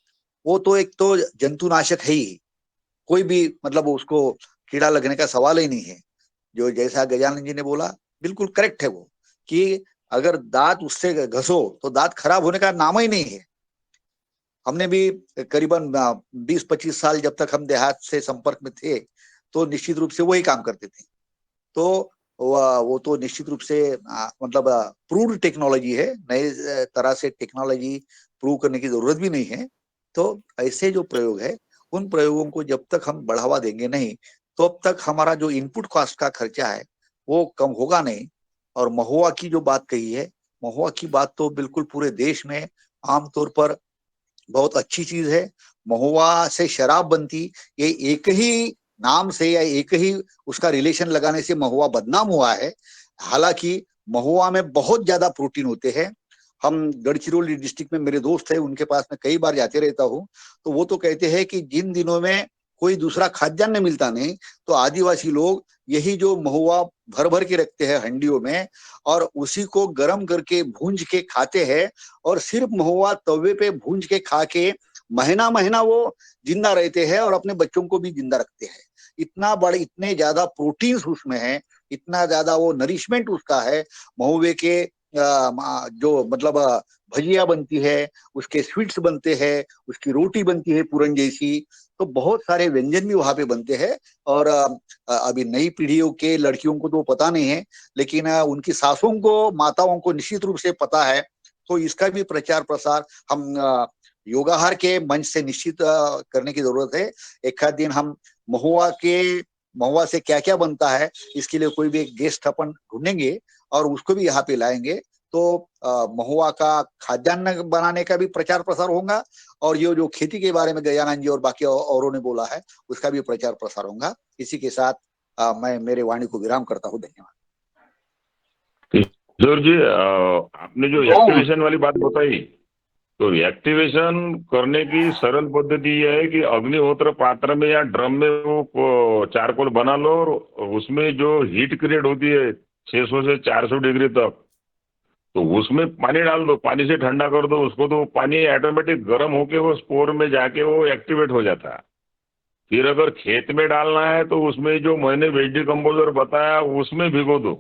वो तो एक तो जंतुनाशक है ही, कोई भी मतलब उसको कीड़ा लगने का सवाल ही नहीं है। जो जैसा गजानन जी ने बोला बिल्कुल करेक्ट है वो, कि अगर दांत उससे घसो तो दांत खराब होने का नाम ही नहीं है। हमने भी करीबन 20-25 साल जब तक हम देहात से संपर्क में थे तो निश्चित रूप से वही काम करते थे। तो वो तो निश्चित रूप से मतलब प्रूव्ड टेक्नोलॉजी है, नए तरह से टेक्नोलॉजी प्रूव करने की जरूरत भी नहीं है। तो ऐसे जो प्रयोग है उन प्रयोगों को जब तक हम बढ़ावा देंगे नहीं तो अब तक हमारा जो इनपुट कॉस्ट का खर्चा है वो कम होगा नहीं। और महुआ की जो बात कही है, महुआ की बात तो बिल्कुल पूरे देश में आमतौर पर बहुत अच्छी चीज है। महुआ से शराब बनती, ये एक ही नाम से या एक ही उसका रिलेशन लगाने से महुआ बदनाम हुआ है। हालांकि महुआ में बहुत ज्यादा प्रोटीन होते हैं। हम गढ़चिरौली डिस्ट्रिक्ट में मेरे दोस्त है, उनके पास में कई बार जाते रहता हूँ, तो वो तो कहते हैं कि जिन दिनों में कोई दूसरा खाद्यान्न मिलता नहीं तो आदिवासी लोग यही जो महुआ भर भर के रखते हैं हंडियों में और उसी को गर्म करके भूंज के खाते हैं। और सिर्फ महुआ तवे पे भूंज के खा के महीना महीना वो जिंदा रहते हैं और अपने बच्चों को भी जिंदा रखते हैं। इतना बड़े, इतने ज्यादा प्रोटीन्स उसमें है, इतना ज्यादा वो नरिशमेंट उसका है। महुए के जो मतलब भजिया बनती है, उसके स्वीट्स बनते हैं, उसकी रोटी बनती है पूरन जैसी, तो बहुत सारे व्यंजन भी वहां पे बनते हैं। और अभी नई पीढ़ियों के लड़कियों को तो पता नहीं है, लेकिन उनकी सासों को, माताओं को निश्चित रूप से पता है। तो इसका भी प्रचार प्रसार हम योगाहार के मंच से निश्चित करने की जरूरत है। एक आध दिन हम महुआ से क्या क्या बनता है इसके लिए कोई भी एक गेस्ट अपन ढूंढेंगे और उसको भी यहाँ पे लाएंगे। तो महुआ का खाद्यान्न बनाने का भी प्रचार प्रसार होगा और ये जो खेती के बारे में गजानन जी और बाकी औरों ने बोला है उसका भी प्रचार प्रसार होगा। इसी के साथ मैं मेरे वाणी को विराम करता हूँ। धन्यवाद।
किशोर जी, आपने जो एक्टिवेशन वाली बात बताई, तो एक्टिवेशन करने की सरल पद्धति यह है कि अग्निहोत्र पात्र में या ड्रम में वो चारकोल बना लो और उसमें जो हीट क्रिएट होती है 600 से 400 डिग्री तक, तो उसमें पानी डाल दो, पानी से ठंडा कर दो उसको, तो पानी ऑटोमेटिक गर्म होके वो स्पोर में जाके वो एक्टिवेट हो जाता है। फिर अगर खेत में डालना है तो उसमें जो मैंने वेज डिकम्पोजर बताया उसमें भिगो दो,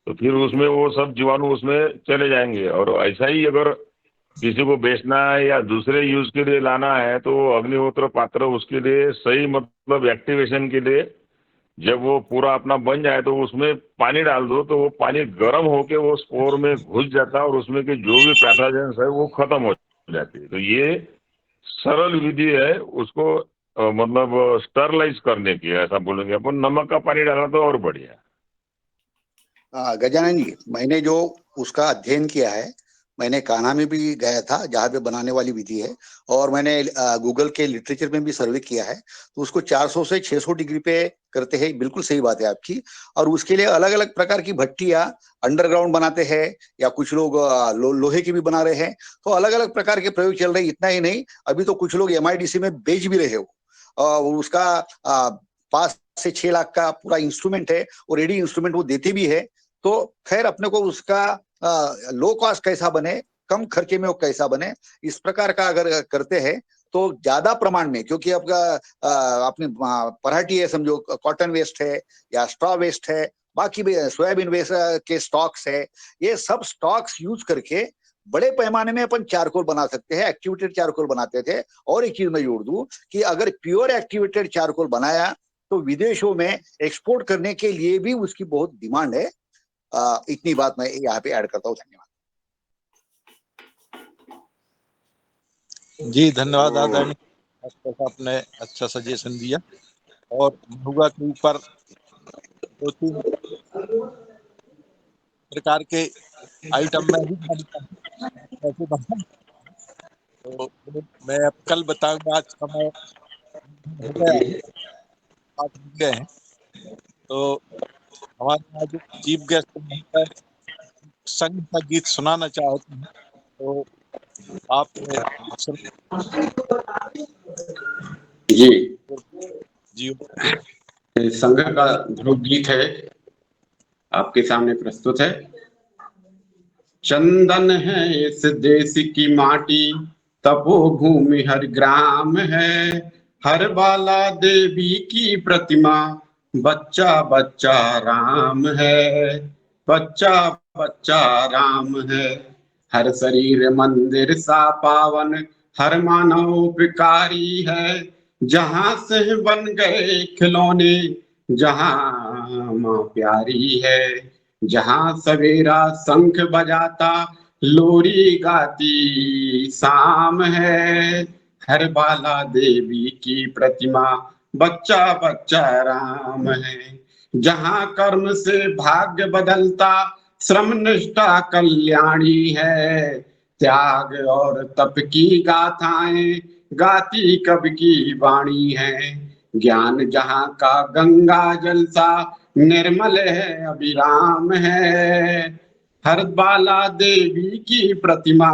तो फिर उसमें वो सब जीवाणु उसमें चले जाएंगे। और ऐसा ही अगर किसी को बेचना है या दूसरे यूज के लिए लाना है तो अग्निहोत्र पात्र उसके लिए सही, मतलब एक्टिवेशन के लिए जब वो पूरा अपना बन जाए तो उसमें पानी डाल दो, तो वो पानी गर्म होके वो स्पोर में घुस जाता है और उसमें के जो भी पैथोजेंस है वो खत्म हो जाती है। तो ये सरल विधि है उसको मतलब स्टरलाइज करने की, ऐसा बोलेंगे अपन। नमक का पानी डाला तो और बढ़िया।
गजानन जी, मैंने जो उसका अध्ययन किया है, मैंने कान्हा में भी गया था जहाँ पे बनाने वाली विधि है, और मैंने गूगल के लिटरेचर में भी सर्वे किया है, तो उसको 400 से 600 डिग्री पे करते हैं। बिल्कुल सही बात है आपकी। और उसके लिए अलग अलग प्रकार की भट्टियां अंडरग्राउंड बनाते हैं या कुछ लोग लोहे की भी बना रहे हैं। तो अलग अलग प्रकार के प्रयोग चल रहे हैं। इतना ही नहीं, अभी तो कुछ लोग MIDC में बेच भी रहे हो। उसका 5 से 6 लाख का पूरा इंस्ट्रूमेंट है और रेडी इंस्ट्रूमेंट वो देते भी है। तो खैर, अपने को उसका लो कॉस्ट कैसा बने, कम खर्चे में वो कैसा बने, इस प्रकार का अगर करते हैं तो ज्यादा प्रमाण में, क्योंकि आपका अपनी पराठी है, समझो कॉटन वेस्ट है या स्ट्रॉ वेस्ट है, बाकी भी सोयाबीन वेस्ट के स्टॉक्स है, ये सब स्टॉक्स यूज करके बड़े पैमाने में अपन चारकोल बना सकते हैं। एक्टिवेटेड चारकोल बनाते थे। और एक चीज मैं जोड़ दूं कि अगर प्योर एक्टिवेटेड चारकोल बनाया तो विदेशों में एक्सपोर्ट करने के लिए भी उसकी बहुत डिमांड है। इतनी बात मैं यहाँ पे ऐड करता हूँ। धन्यवाद
जी, धन्यवाद आदरणीय, आपने अच्छा सजेशन दिया। और महुआ के ऊपर 2-3 प्रकार के आइटम में भी कैसे बना, तो मैं अब कल बताऊंगा। आज समय हो गया है, 8 बज गए हैं। तो हमारे यहाँ जो चीफ गेस्ट संघ का गीत सुनाना चाहते हैं, तो आप
जी संघ का जो गीत है आपके सामने प्रस्तुत है। चंदन है इस देश की माटी, तपोभूमि हर ग्राम है, हर बाला देवी की प्रतिमा, बच्चा बच्चा राम है, बच्चा बच्चा राम है। हर शरीर मंदिर सा पावन, हर मानव उपकारी है, जहां से बन गए खिलौने, जहां माँ प्यारी है, जहां सवेरा शंख बजाता लोरी गाती शाम है। हर बाला देवी की प्रतिमा बच्चा बच्चा राम है। जहां कर्म से भाग्य बदलता श्रम निष्ठा कल्याणी है। त्याग और तप की गाथाएं गाती कब की वाणी है। ज्ञान जहाँ का गंगा जल सा निर्मल है अभिराम है। हर बाला देवी की प्रतिमा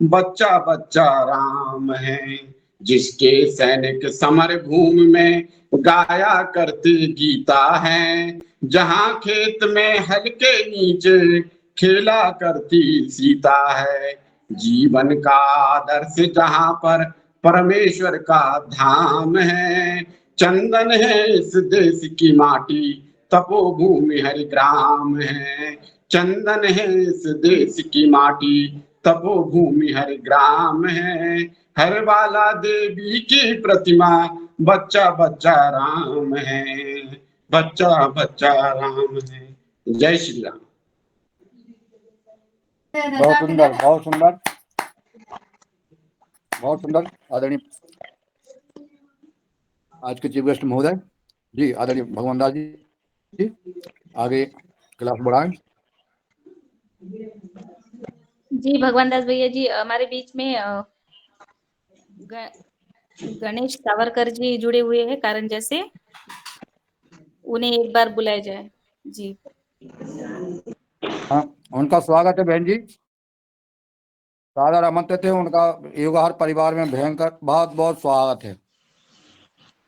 बच्चा बच्चा राम है। जिसके सैनिक समर भूमि में गाया करते गीता है। जहाँ खेत में हल के नीचे खेला करती सीता है। जीवन का आदर्श जहाँ पर परमेश्वर का धाम है। चंदन है इस देश की माटी तपोभूमि हरिग्राम है। चंदन है इस देश की माटी तपोभूमि हरिग्राम है। हर बाला देवी की प्रतिमा बच्चा बच्चा राम है। बच्चा बच्चा राम है। जय श्री राम।
बहुत सुंदर, बहुत सुंदर, बहुत सुंदर। आदरणीय आज के चीफ गेस्ट महोदय जी, आदरणीय भगवान दास जी, आगे क्लास बढ़ाएं।
जी भगवान दास भैया जी, हमारे बीच में गणेश सावरकर जी जुड़े हुए हैं कारण जैसे, उन्हें एक बार बुलाया जाए। जी
हाँ, उनका स्वागत है बहन जी, सादर आमंत्रित है। उनका युगाहार परिवार में भयंकर बहुत बहुत स्वागत है।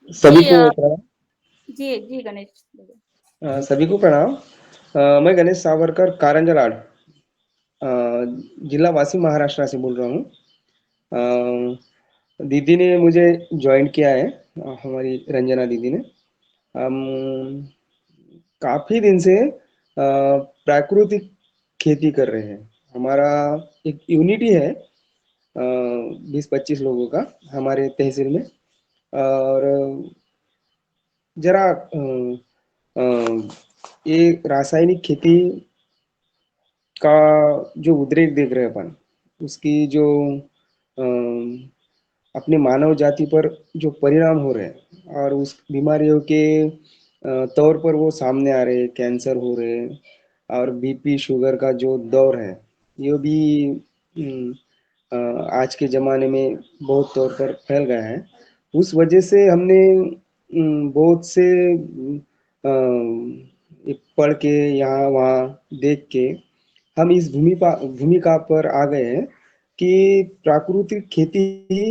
सभी
जी
को प्रणाम।
जी जी गणेश
सभी को प्रणाम। मैं गणेश सावरकर कारंजलाड़, जिला वासी महाराष्ट्र से बोल रहा हूँ। दीदी ने मुझे ज्वाइन किया है, हमारी रंजना दीदी ने। हम काफी दिन से प्राकृतिक खेती कर रहे हैं। हमारा एक यूनिटी है 20-25 लोगों का हमारे तहसील में। और जरा ये रासायनिक खेती का जो उद्रेक देख रहे हैं अपन, उसकी जो अपने मानव जाति पर जो परिणाम हो रहे हैं और उस बीमारियों के तौर पर वो सामने आ रहे हैं, कैंसर हो रहे हैं और बीपी शुगर का जो दौर है, ये भी आज के ज़माने में बहुत तौर पर फैल गया है। उस वजह से हमने बहुत से पढ़ के यहाँ वहाँ देख के हम इस भूमिका पर आ गए हैं कि प्राकृतिक खेती ही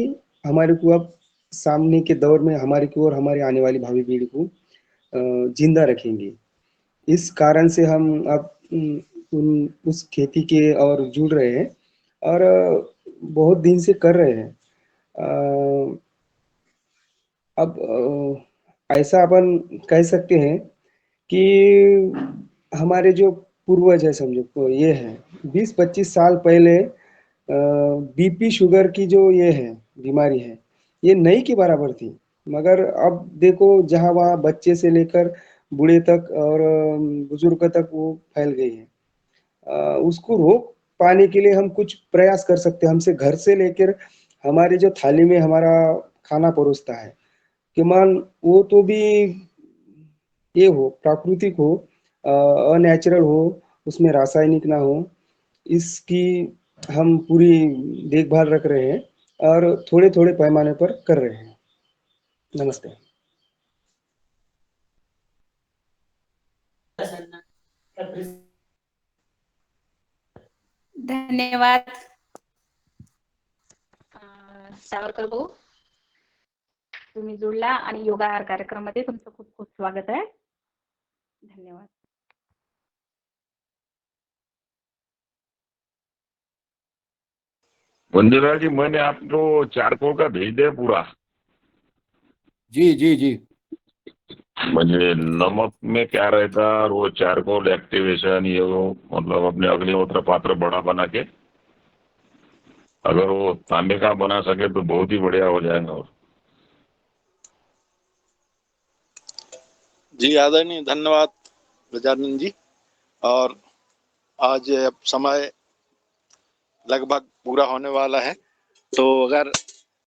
हमारे को अब सामने के दौर में हमारे को और हमारे आने वाली भावी पीढ़ी को जिंदा रखेंगे। इस कारण से हम अब उस खेती के और जुड़ रहे हैं और बहुत दिन से कर रहे हैं। अब ऐसा अपन कह सकते हैं कि हमारे जो पूर्वज है, समझो तो ये है 20-25 साल पहले बीपी शुगर की जो ये है बीमारी है, ये नहीं के बराबर थी। मगर अब देखो जहाँ वहाँ बच्चे से लेकर बूढ़े तक और बुजुर्ग तक वो फैल गई है। उसको रोक पाने के लिए हम कुछ प्रयास कर सकते हैं। हमसे घर से लेकर हमारे जो थाली में हमारा खाना परोसता है कि मान वो तो भी ये हो, प्राकृतिक हो, अनैचुरल हो, उसमें रासायनिक ना हो, इसकी हम पूरी देखभाल रख रहे हैं और थोड़े थोड़े पैमाने पर कर रहे हैं। नमस्ते।
धन्यवाद सावरकर भाऊ, तुम्ही जुळला आणि योगाहार कार्यक्रमामध्ये तुमचं खूप खूप स्वागत आहे। धन्यवाद।
वंदीलाल जी, मैंने आपको चारकोल का भेज दिया पूरा।
जी जी जी,
मुझे नमक में क्या रहता है और वो चारकोल एक्टिवेशन, ये वो मतलब अपने अग्निहोत्र पात्र बड़ा बना के अगर वो तांबे का बना सके तो बहुत ही बढ़िया हो जाएगा। और
जी आदरणीय, धन्यवाद गजानन जी। और आज अब समय लगभग पूरा होने वाला है, तो अगर